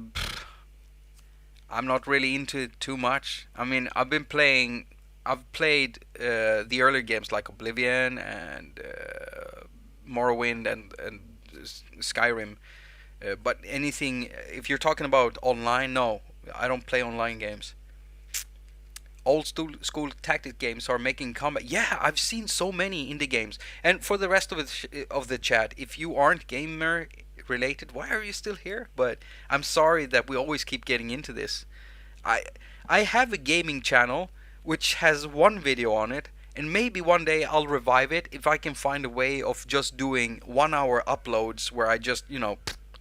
I'm not really into it too much. I mean, I've played the earlier games like Oblivion and Morrowind and Skyrim. But anything, if you're talking about online, no, I don't play online games. Old school tactic games are making combat. Yeah, I've seen so many indie games. And for the rest of the chat, if you aren't gamer related, why are you still here? But I'm sorry that we always keep getting into this. I I have a gaming channel which has one video on it, and maybe one day I'll revive it if I can find a way of just doing 1 hour uploads where I just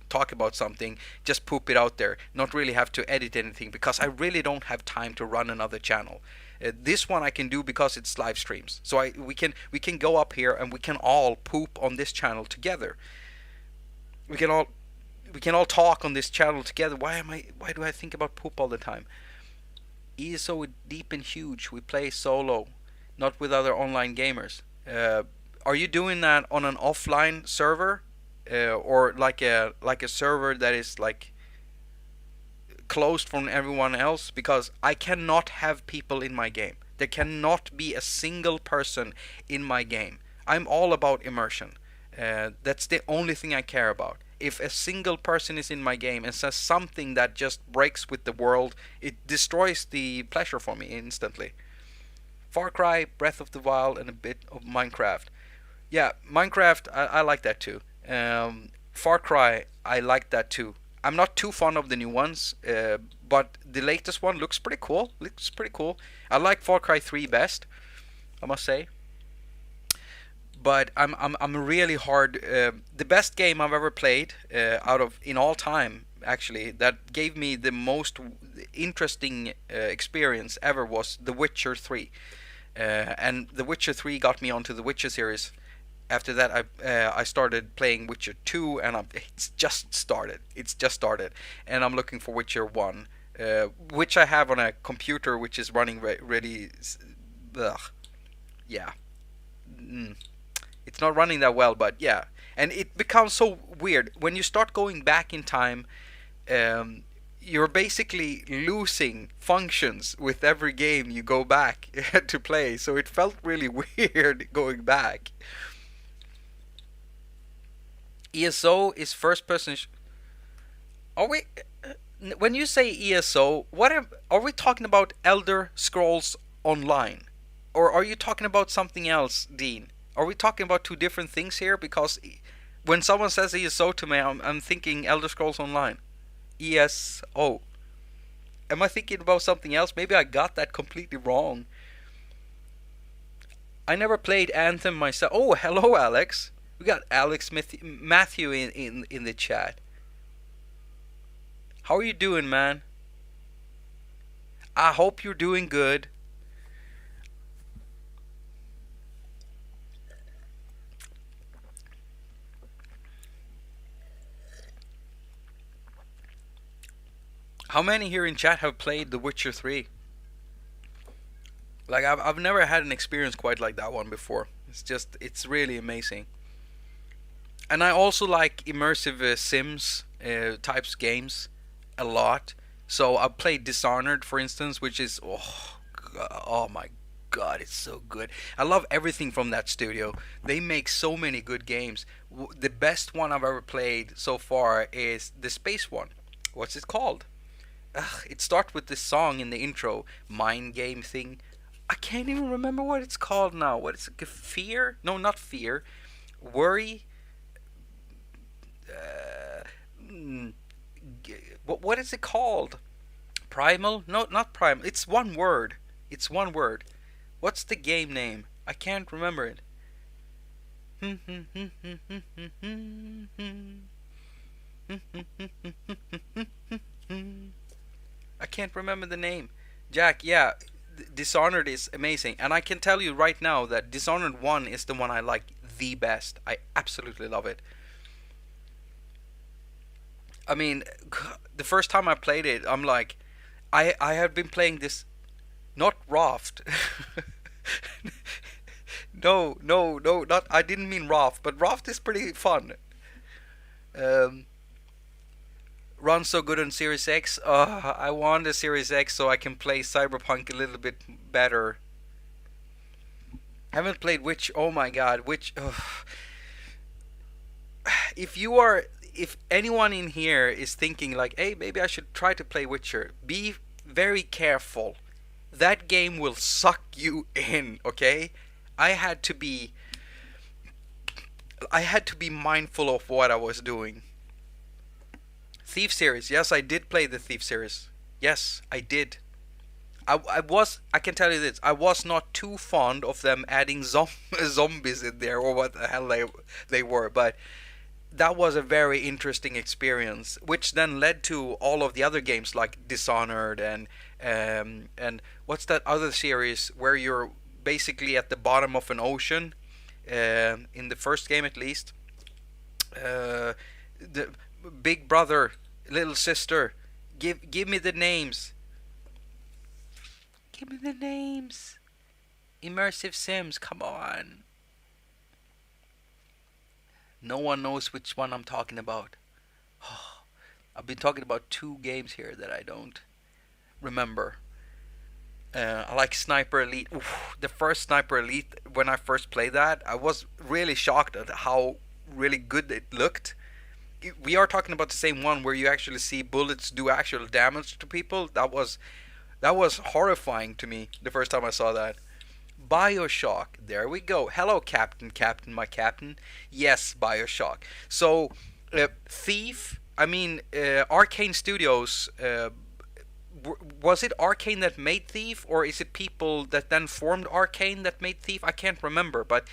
talk about something, just poop it out there, not really have to edit anything because I really don't have time to run another channel. This one I can do because it's live streams, so we can go up here and we can all poop on this channel together. We can all we can all talk on this channel together. Why do I think about poop all the time? E is so deep and huge. We play solo, not with other online gamers. Are you doing that on an offline server, or like a server that is like closed from everyone else? Because I cannot have people in my game. There cannot be a single person in my game. I'm all about immersion. That's the only thing I care about. If a single person is in my game and says something that just breaks with the world, it destroys the pleasure for me instantly. Far Cry, Breath of the Wild, and a bit of Minecraft. Yeah, Minecraft, I like that too. Far Cry, I like that too. I'm not too fond of the new ones, but the latest one looks pretty cool. Looks pretty cool. I like Far Cry 3 best, I must say. But I'm really hard. The best game I've ever played out of in all time, actually, that gave me the most interesting experience ever was The Witcher 3. And The Witcher 3 got me onto the Witcher series. After that, I started playing Witcher 2, and it's just started. It's just started, and I'm looking for Witcher 1, which I have on a computer which is running ready. Ugh. Yeah. Mm. It's not running that well, but yeah. And it becomes so weird when you start going back in time. You're basically losing functions with every game you go back to play. So it felt really weird going back. ESO is first person. Are we? When you say ESO, are we talking about Elder Scrolls Online, or are you talking about something else, Dean? Are we talking about two different things here? Because when someone says ESO to me, I'm thinking Elder Scrolls Online. ESO. Am I thinking about something else? Maybe I got that completely wrong. I never played Anthem myself. Oh, hello, Alex. We got Matthew in the chat. How are you doing, man? I hope you're doing good. How many here in chat have played The Witcher 3? Like, I've never had an experience quite like that one before. It's really amazing. And I also like immersive Sims types games a lot. So I played Dishonored, for instance, which is oh my god, it's so good. I love everything from that studio. They make so many good games. The best one I've ever played so far is the space one. What's it called? It starts with this song in the intro, Mind Game thing. I can't even remember what it's called now. What is it? Fear? No, not Fear. Worry? What is it called? Primal? No, not Primal. It's one word. It's one word. What's the game name? I can't remember it. I can't remember the name. Jack, yeah, Dishonored is amazing. And I can tell you right now that Dishonored 1 is the one I like the best. I absolutely love it. I mean, the first time I played it, I'm like, I had been playing this, not Raft. No, not, I didn't mean Raft, but Raft is pretty fun. Runs so good on Series X. I want a Series X so I can play Cyberpunk a little bit better. Haven't played Witch. Oh my god, Witch. If anyone in here is thinking like, hey, maybe I should try to play Witcher, be very careful. That game will suck you in, okay? I had to be mindful of what I was doing. Thief series. Yes, I did play the Thief series. Yes, I did. I can tell you this, I was not too fond of them adding zombies in there, or what the hell they were, but that was a very interesting experience, which then led to all of the other games like Dishonored and what's that other series where you're basically at the bottom of an ocean, in the first game at least. The big brother, little sister, give me the names. Give me the names. Immersive Sims, come on. No one knows which one I'm talking about. I've been talking about two games here that I don't remember. I like Sniper Elite. Oof, the first Sniper Elite, when I first played that, I was really shocked at how really good it looked. We are talking about the same one where you actually see bullets do actual damage to people. That was horrifying to me the first time I saw that. BioShock. There we go. Hello, Captain, Captain, my Captain. Yes, BioShock. So, Thief. I mean, Arcane Studios. Was it Arcane that made Thief, or is it people that then formed Arcane that made Thief? I can't remember, but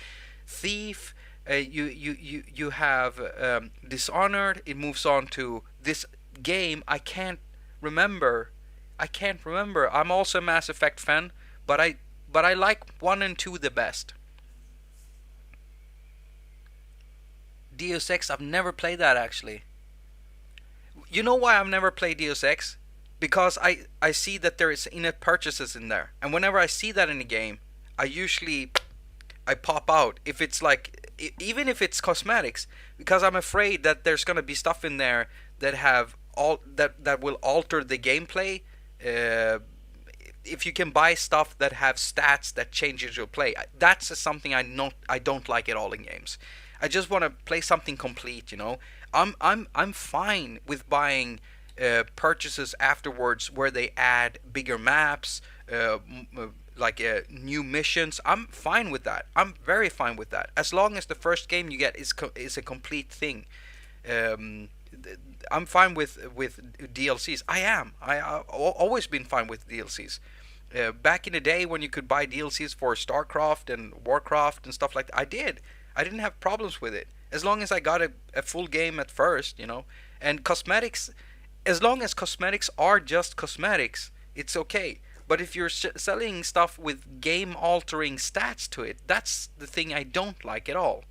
Thief. You have Dishonored. It moves on to this game. Remember. I can't remember. I'm also a Mass Effect fan, but I like 1 and 2 the best. Deus Ex, I've never played that actually. You know why I've never played Deus Ex? Because I see that there is in-app purchases in there, and whenever I see that in a game, I usually I pop out. If it's like even if it's cosmetics, because I'm afraid that there's gonna be stuff in there that have all that will alter the gameplay. Uh, if you can buy stuff that have stats that changes your play, that's something I don't like at all in games. I just want to play something complete, you know. I'm fine with buying purchases afterwards where they add bigger maps, like new missions. I'm fine with that. I'm very fine with that. As long as the first game you get is a complete thing. Um, I'm fine with DLCs. I've always been fine with DLCs. Back in the day when you could buy DLCs for StarCraft and Warcraft and stuff like that, I did. I didn't have problems with it as long as I got a full game at first, you know. And cosmetics, as long as cosmetics are just cosmetics, it's okay. But if you're selling stuff with game altering stats to it, that's the thing I don't like at all.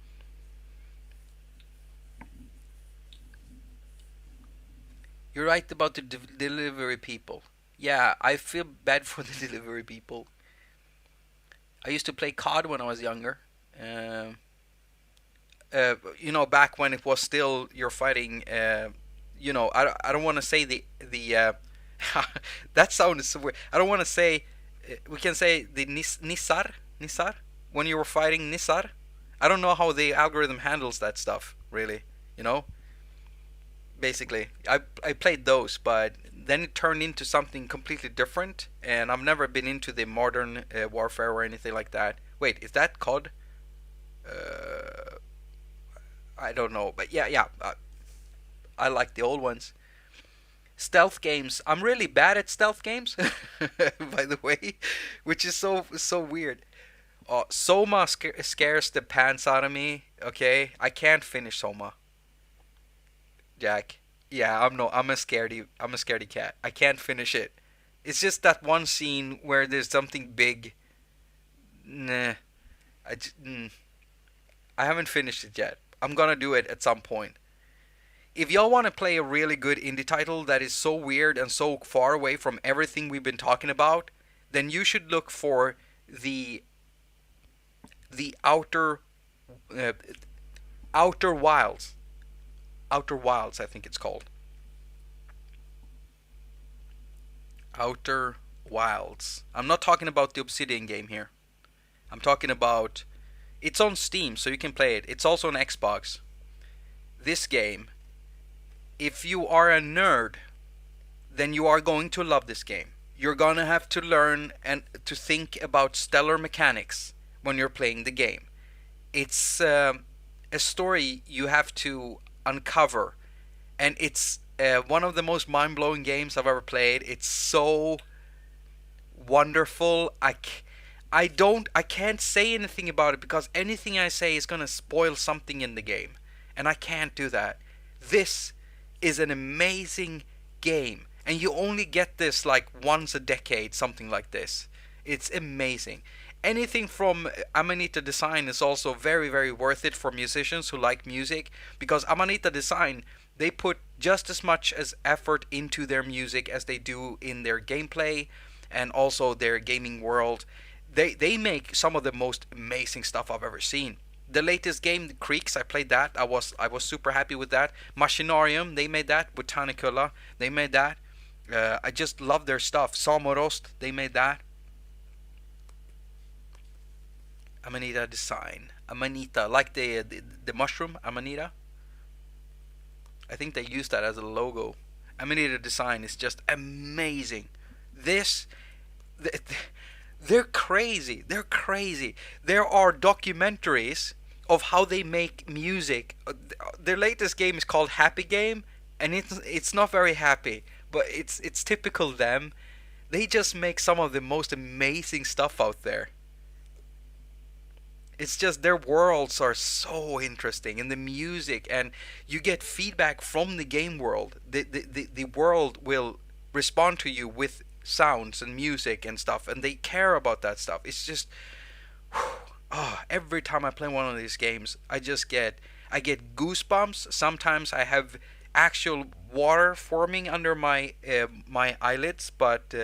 You're right about the delivery people. Yeah, I feel bad for the delivery people. I used to play COD when I was younger. Um back when it was still you're fighting. I don't want to say the that sound is so weird. I don't want to say. We can say the Nisar when you were fighting Nisar. I don't know how the algorithm handles that stuff really. You know, basically, I played those, but then it turned into something completely different, and I've never been into the modern warfare or anything like that. Wait, is that COD? Uh, I don't know, but yeah. I like the old ones. Stealth games. I'm really bad at stealth games, by the way, which is so weird. Soma scares the pants out of me. Okay, I can't finish Soma, Jack. Yeah, I'm no. I'm a scaredy. I'm a scaredy cat. I can't finish it. It's just that one scene where there's something big. Nah, I haven't finished it yet. I'm gonna do it at some point. If y'all want to play a really good indie title that is so weird and so far away from everything we've been talking about, then you should look for the the uh, outer wilds. Outer Wilds, I think it's called. Outer Wilds. I'm not talking about the Obsidian game here. I'm talking about it's on Steam, so you can play it. It's also on Xbox. This game, if you are a nerd, then you are going to love this game. You're gonna have to learn and to think about stellar mechanics when you're playing the game. It's a story you have to uncover, and it's one of the most mind-blowing games I've ever played. It's so wonderful. I can't say anything about it because anything I say is gonna spoil something in the game, and I can't do that. This is an amazing game, and you only get this like once a decade, something like this. It's amazing. Anything from Amanita Design is also very, very worth it for musicians who like music, because Amanita Design, they put just as much as effort into their music as they do in their gameplay and also their gaming world. They make some of the most amazing stuff I've ever seen. The latest game, The Creeks, I played that. I was super happy with that. Machinarium, they made that. Botanicula, they made that. I just love their stuff. Samorost, they made that. Amanita Design. Amanita, like the mushroom, Amanita. I think they used that as a logo. Amanita Design is just amazing. This, the, They're crazy. They're crazy. There are documentaries of how they make music. Their latest game is called Happy Game, and it's not very happy, but it's typical them. They just make some of the most amazing stuff out there. It's just their worlds are so interesting, and the music, and you get feedback from the game world. The world will respond to you with sounds and music and stuff, and they care about that stuff. It's just every time I play one of these games, I get goosebumps. Sometimes I have actual water forming under my eyelids, but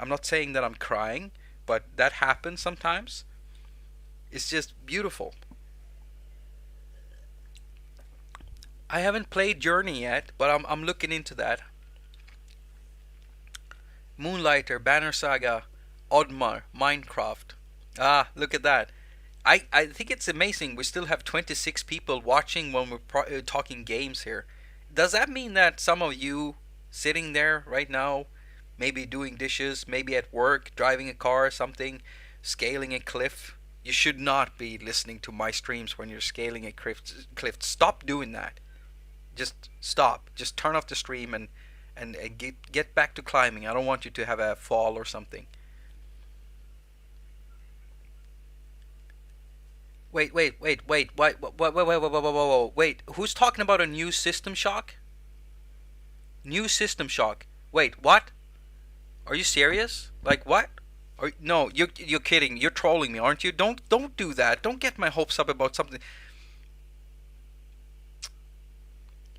I'm not saying that I'm crying, but that happens sometimes. It's just beautiful. I haven't played Journey yet, but I'm looking into that. Moonlighter, Banner Saga, Oddmar, Minecraft. Ah, look at that. I think it's amazing. We still have 26 people watching when we're talking games here. Does that mean that some of you sitting there right now, maybe doing dishes, maybe at work, driving a car or something, scaling a cliff, you should not be listening to my streams when you're scaling a cliff. Stop doing that. Just stop. Just turn off the stream and get back to climbing. I don't want you to have a fall or something. Wait. Who's talking about a new system shock? New system shock. Wait, what? Are you serious? Like what? No, you're kidding. You're trolling me, aren't you? Don't do that. Don't get my hopes up about something.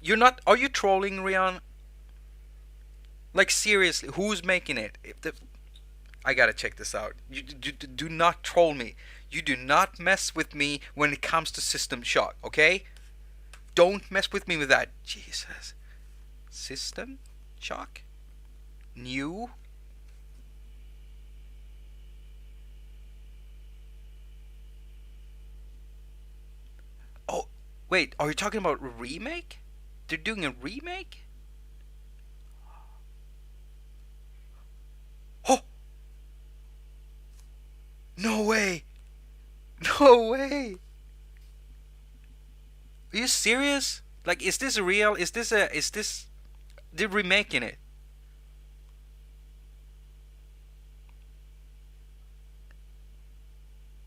You're not. Are you trolling, Rian? Like seriously, who's making it? I gotta check this out. You do not troll me. You do not mess with me when it comes to System Shock, okay? Don't mess with me with that. Jesus. System Shock? New? Oh, wait. Are you talking about a remake? They're doing a remake? Oh! No way! No way! Are you serious? Like, is this real? Is this, they're remaking it?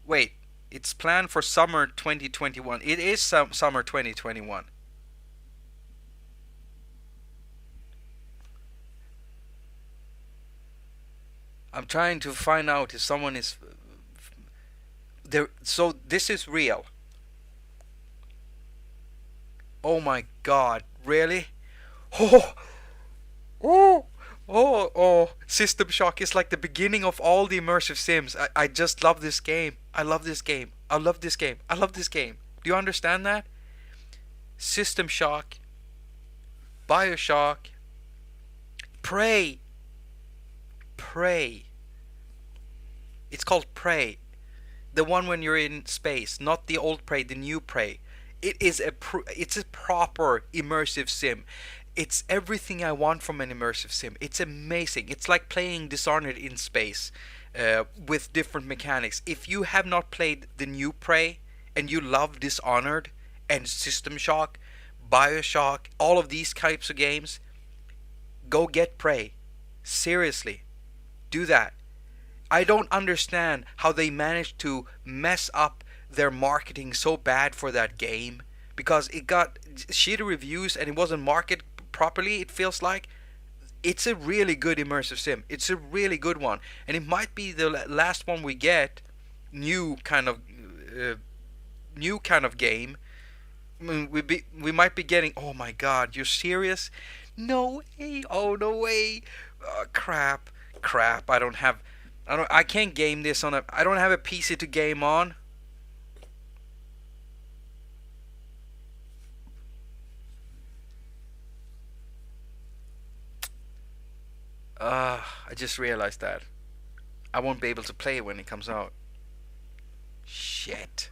Wait, it's planned for summer 2021. It is summer 2021. I'm trying to find out if someone is there. So this is real. Oh my god, really? Oh, oh, oh. System Shock is like the beginning of all the immersive sims. I just love this game. I love this game. I love this game. I love this game. Do you understand that? System Shock, Bioshock, Prey. Prey. It's called Prey. The one when you're in space, not the old Prey, the new Prey. It's a proper immersive sim. It's everything I want from an immersive sim. It's amazing. It's like playing Dishonored in space, with different mechanics. If you have not played the new Prey and you love Dishonored and System Shock, Bioshock, all of these types of games, go get Prey. Seriously, do that. I don't understand how they managed to mess up their marketing so bad for that game, because it got shitty reviews and it wasn't marketed properly. It feels like it's a really good immersive sim. It's a really good one, and it might be the last one we get. New kind of uh, new kind of game. I mean, we might be getting. Oh my God, you're serious? No way! Oh no way! Crap! Crap! I can't game this on a. I don't have a PC to game on. I just realized that I won't be able to play it when it comes out. Shit.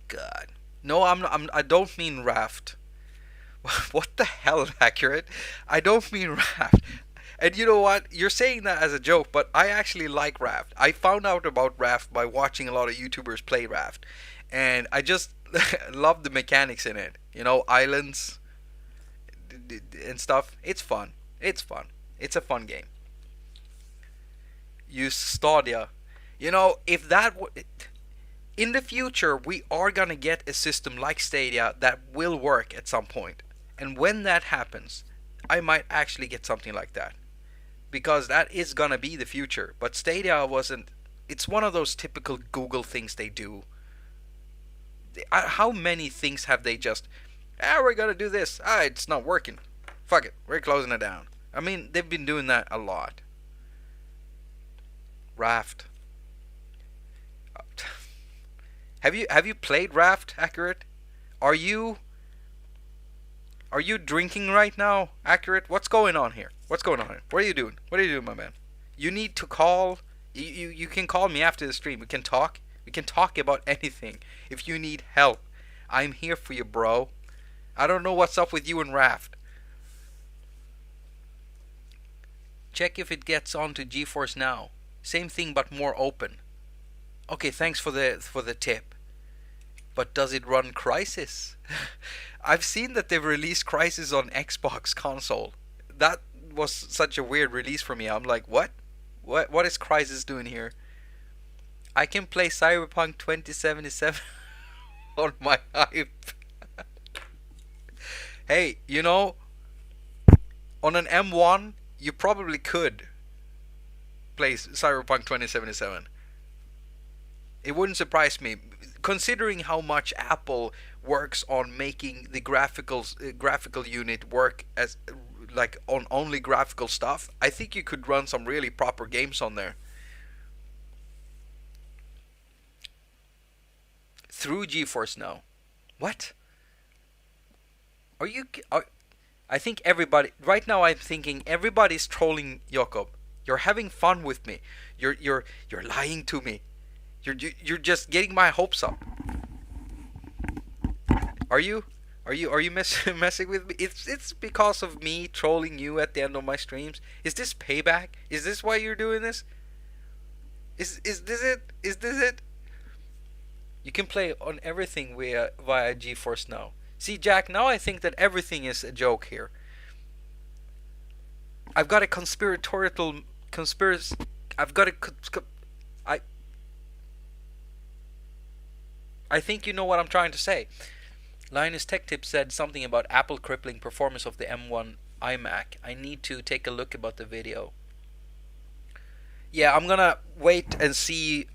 God. No, I don't mean Raft. What the hell, accurate? I don't mean Raft. And you know what? You're saying that as a joke, but I actually like Raft. I found out about Raft by watching a lot of YouTubers play Raft, and I just love the mechanics in it. You know, islands and stuff. It's fun. It's fun. It's a fun game. Use Stadia. You know, if that in the future we are gonna get a system like Stadia that will work at some point, and when that happens, I might actually get something like that because that is gonna be the future. But Stadia wasn't. It's one of those typical Google things they do. How many things have they just? Ah, we're gonna do this. Ah, it's not working. Fuck it, we're closing it down. I mean, they've been doing that a lot. Raft. Have you played Raft? Accurate? Are you are you drinking right now? Accurate? What's going on here? What's going on here? What are you doing? What are you doing, my man? You need to call. You can call me after the stream. We can talk. We can talk about anything. If you need help, I'm here for you, bro. I don't know what's up with you and Raft. Check if it gets onto GeForce Now. Same thing but more open. Okay, thanks for the tip. But does it run Crysis? I've seen that they've released Crysis on Xbox console. That was such a weird release for me. I'm like, what? What is Crysis doing here? I can play Cyberpunk 2077 on my iPad. Hey, you know, on an M1, you probably could play Cyberpunk 2077. It wouldn't surprise me, considering how much Apple works on making the graphical unit work as like on only graphical stuff. I think you could run some really proper games on there through GeForce Now. What? Are you? I think everybody right now. I'm thinking everybody's trolling Jakob. You're having fun with me. You're lying to me. You're just getting my hopes up. Are you? Are you messing with me? It's because of me trolling you at the end of my streams. Is this payback? Is this why you're doing this? Is this it? Is this it? You can play on everything via GeForce Now. See, Jack, now I think that everything is a joke here. I've got a conspiratorial conspiracy. I've got a I I think you know what I'm trying to say. Linus Tech Tip said something about Apple crippling performance of the M1 iMac. I need to take a look about the video. Yeah, I'm gonna wait and see.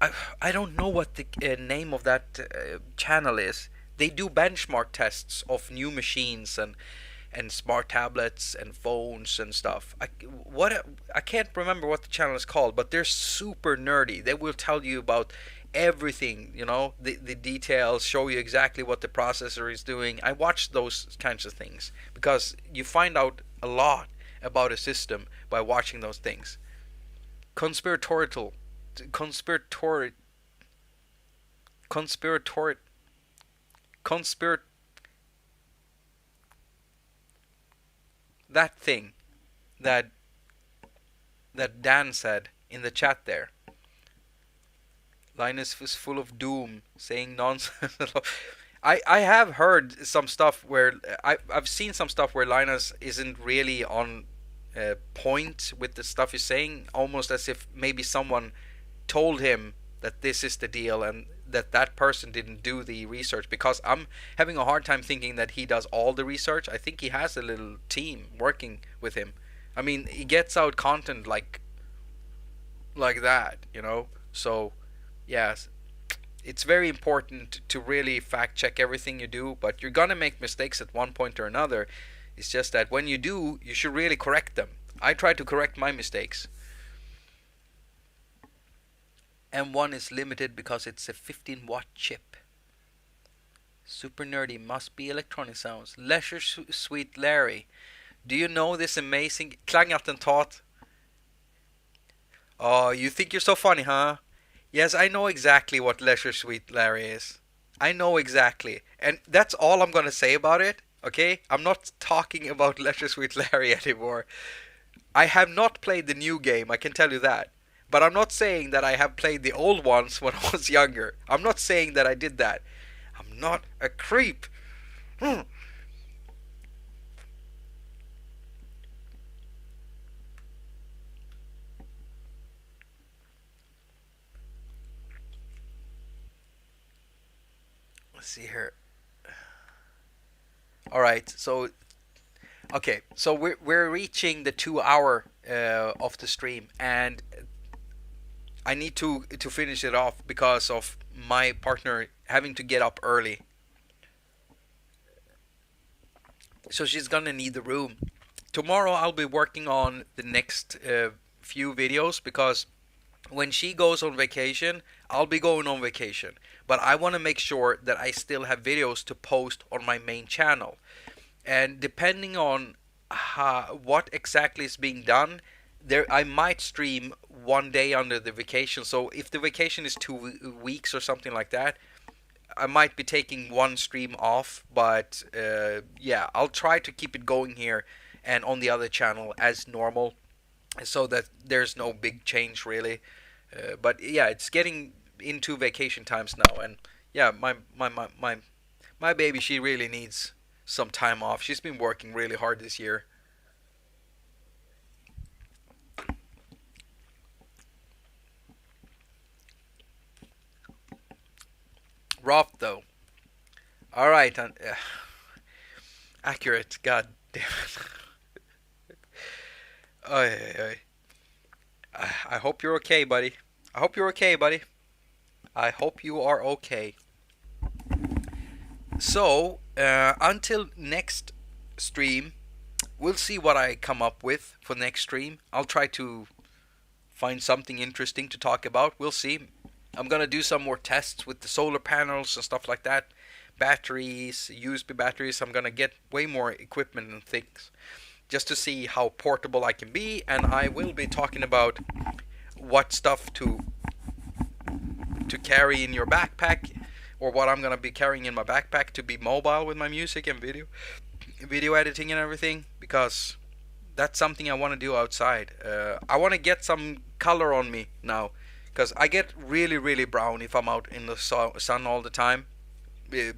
I don't know what the name of that channel is. They do benchmark tests of new machines and smart tablets and phones and stuff. I can't remember what the channel is called, but they're super nerdy. They will tell you about everything, you know, the details, show you exactly what the processor is doing. I watch those kinds of things because you find out a lot about a system by watching those things. Conspiratorial conspiratorial conspiratorial conspir that thing that Dan said in the chat there. Linus was full of doom, saying nonsense. I have heard some stuff where I've seen some stuff where Linus isn't really on point with the stuff he's saying, almost as if maybe someone told him that this is the deal and that person didn't do the research, because I'm having a hard time thinking that he does all the research. I think he has a little team working with him. I mean, he gets out content like that, you know. So yes, it's very important to really fact check everything you do, but you're gonna make mistakes at one point or another. It's just that when you do, you should really correct them. I try to correct my mistakes. M1 is limited because it's a 15-watt chip. Super nerdy, must be electronic sounds. Leisure Sweet Larry, do you know this amazing Klangattentat? Oh, you think you're so funny, huh? Yes, I know exactly what Leisure Sweet Larry is. I know exactly. And that's all I'm gonna say about it, okay? I'm not talking about Leisure Sweet Larry anymore. I have not played the new game, I can tell you that. But I'm not saying that I have played the old ones when I was younger. I'm not saying that I did that. I'm not a creep. Hmm. Let's see here. All right, so okay, so we're reaching the 2 hour of the stream, and I need to finish it off because of my partner having to get up early. So she's gonna need the room. Tomorrow I'll be working on the next few videos because when she goes on vacation, I'll be going on vacation. But I want to make sure that I still have videos to post on my main channel. And depending on what exactly is being done, there I might stream one day under the vacation. So if the vacation is 2 weeks or something like that, I might be taking one stream off. But yeah, I'll try to keep it going here and on the other channel as normal, so that there's no big change really. But yeah, it's getting into vacation times now, and yeah, my baby, she really needs some time off. She's been working really hard this year. Rough though. All right, accurate. God damn it. Oy, oy, oy. I hope you're okay, buddy. I hope you're okay, buddy. I hope you are okay. So, until next stream, we'll see what I come up with for next stream. I'll try to find something interesting to talk about. We'll see. I'm gonna do some more tests with the solar panels and stuff like that. Batteries, USB batteries. I'm gonna get way more equipment and things just to see how portable I can be. And I will be talking about what stuff to carry in your backpack, or what I'm gonna be carrying in my backpack to be mobile with my music and video editing and everything, because that's something I want to do outside. I want to get some color on me now, because I get really brown if I'm out in the sun all the time. Uh,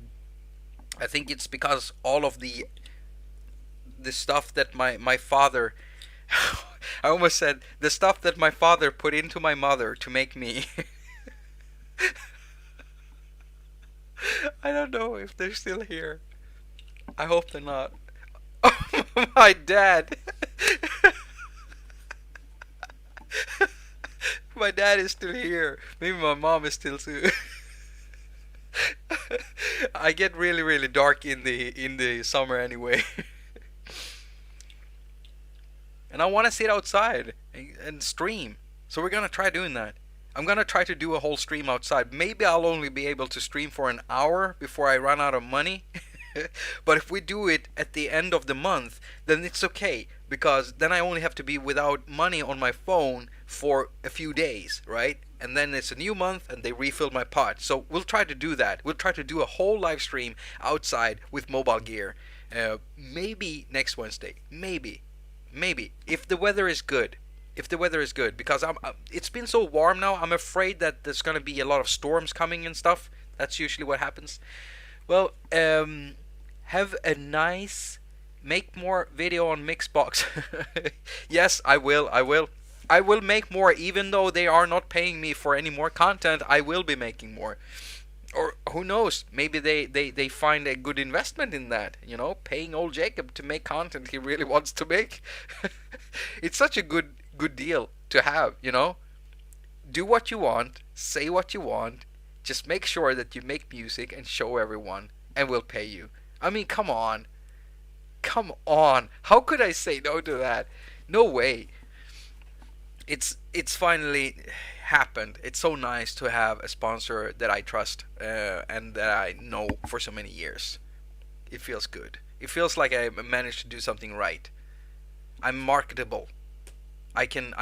I think it's because all of the stuff that my father I almost said the stuff that my father put into my mother to make me. I don't know if they're still here. I hope they're not. Oh, my dad. My dad is still here. Maybe my mom is still too. I get really dark in the summer anyway. And I want to sit outside and stream. So we're gonna try doing that. I'm gonna try to do a whole stream outside. Maybe I'll only be able to stream for an hour before I run out of money. But if we do it at the end of the month, then it's okay, because then I only have to be without money on my phone for a few days, right? And then it's a new month and they refill my pot. So we'll try to do that. We'll try to do a whole live stream outside with mobile gear. Maybe next Wednesday. Maybe if the weather is good. If the weather is good, because it's been so warm now, I'm afraid that there's gonna be a lot of storms coming and stuff. That's usually what happens. Well, have a nice, make more video on Mixbox. Yes, I will. I will make more, even though they are not paying me for any more content. I will be making more. Or who knows? Maybe they find a good investment in that. Paying old Jacob to make content he really wants to make. It's such a good deal to have. Do what you want, say what you want. Just make sure that you make music and show everyone, and we'll pay you. I mean, come on. Come on. How could I say no to that? No way. It's finally happened. It's so nice to have a sponsor that I trust and that I know for so many years. It feels good. It feels like I managed to do something right. I'm marketable. I can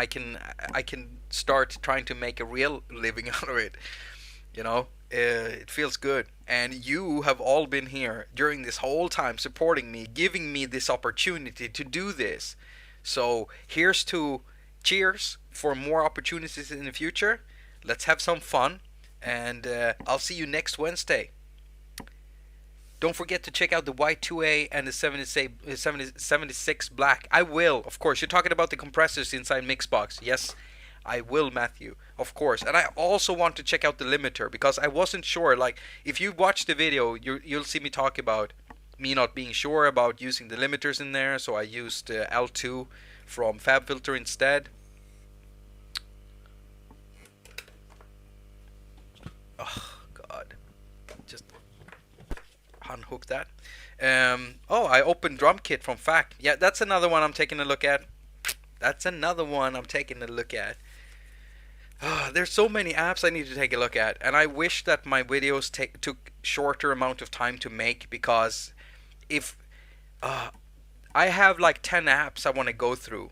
start trying to make a real living out of it. It feels good. And you have all been here during this whole time supporting me, giving me this opportunity to do this. So here's to cheers for more opportunities in the future. Let's have some fun, and I'll see you next Wednesday. Don't forget to check out the Y2A and the 76 Black. I will, of course. You're talking about the compressors inside Mixbox. Yes, I will, Matthew, of course. And I also want to check out the limiter because I wasn't sure. Like, if you watch the video, you'll see me talk about me not being sure about using the limiters in there. So I used L2 from FabFilter instead. Oh, God. Just unhook that. Oh, I opened drum kit from FAC. Yeah, that's another one I'm taking a look at. That's another one I'm taking a look at. There's so many apps I need to take a look at, and I wish that my videos took shorter amount of time to make, because if I have like 10 apps I want to go through,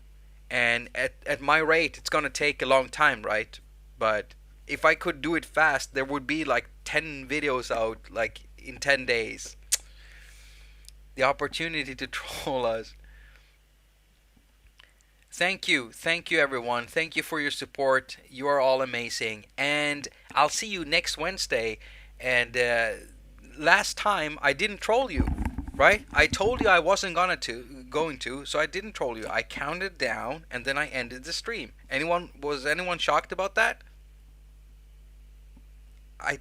and at my rate it's gonna take a long time, right? But if I could do it fast, there would be like 10 videos out like in 10 days. The opportunity to troll us. Thank you everyone. Thank you for your support. You are all amazing, and I'll see you next Wednesday. And last time I didn't troll you, right? I told you I wasn't going to, so I didn't troll you. I counted down and then I ended the stream. Was anyone shocked about that? I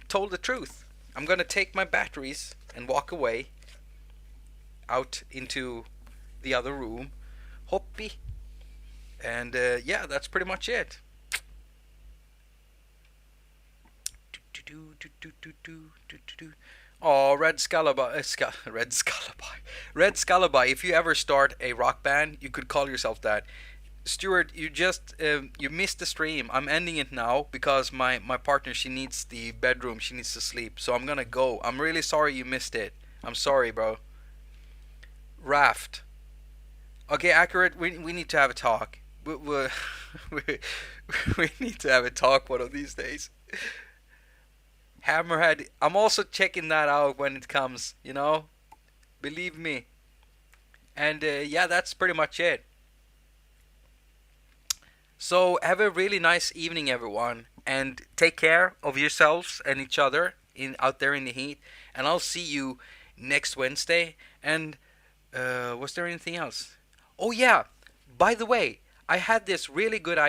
told the truth. I'm gonna take my batteries and walk away out into the other room. Hoppy. And yeah, that's pretty much it. Oh, Red Scalaby. Red Scalaby. If you ever start a rock band, you could call yourself that. Stuart, you missed the stream. I'm ending it now because my partner, she needs the bedroom. She needs to sleep. So I'm gonna go. I'm really sorry you missed it. I'm sorry, bro. Raft. Okay, Accurate, we need to have a talk. We we need to have a talk one of these days. Hammerhead, I'm also checking that out when it comes, you know? Believe me. And yeah, that's pretty much it. So have a really nice evening, everyone, and take care of yourselves and each other out there in the heat. And I'll see you next Wednesday. And was there anything else? Oh yeah, by the way, I had this really good idea.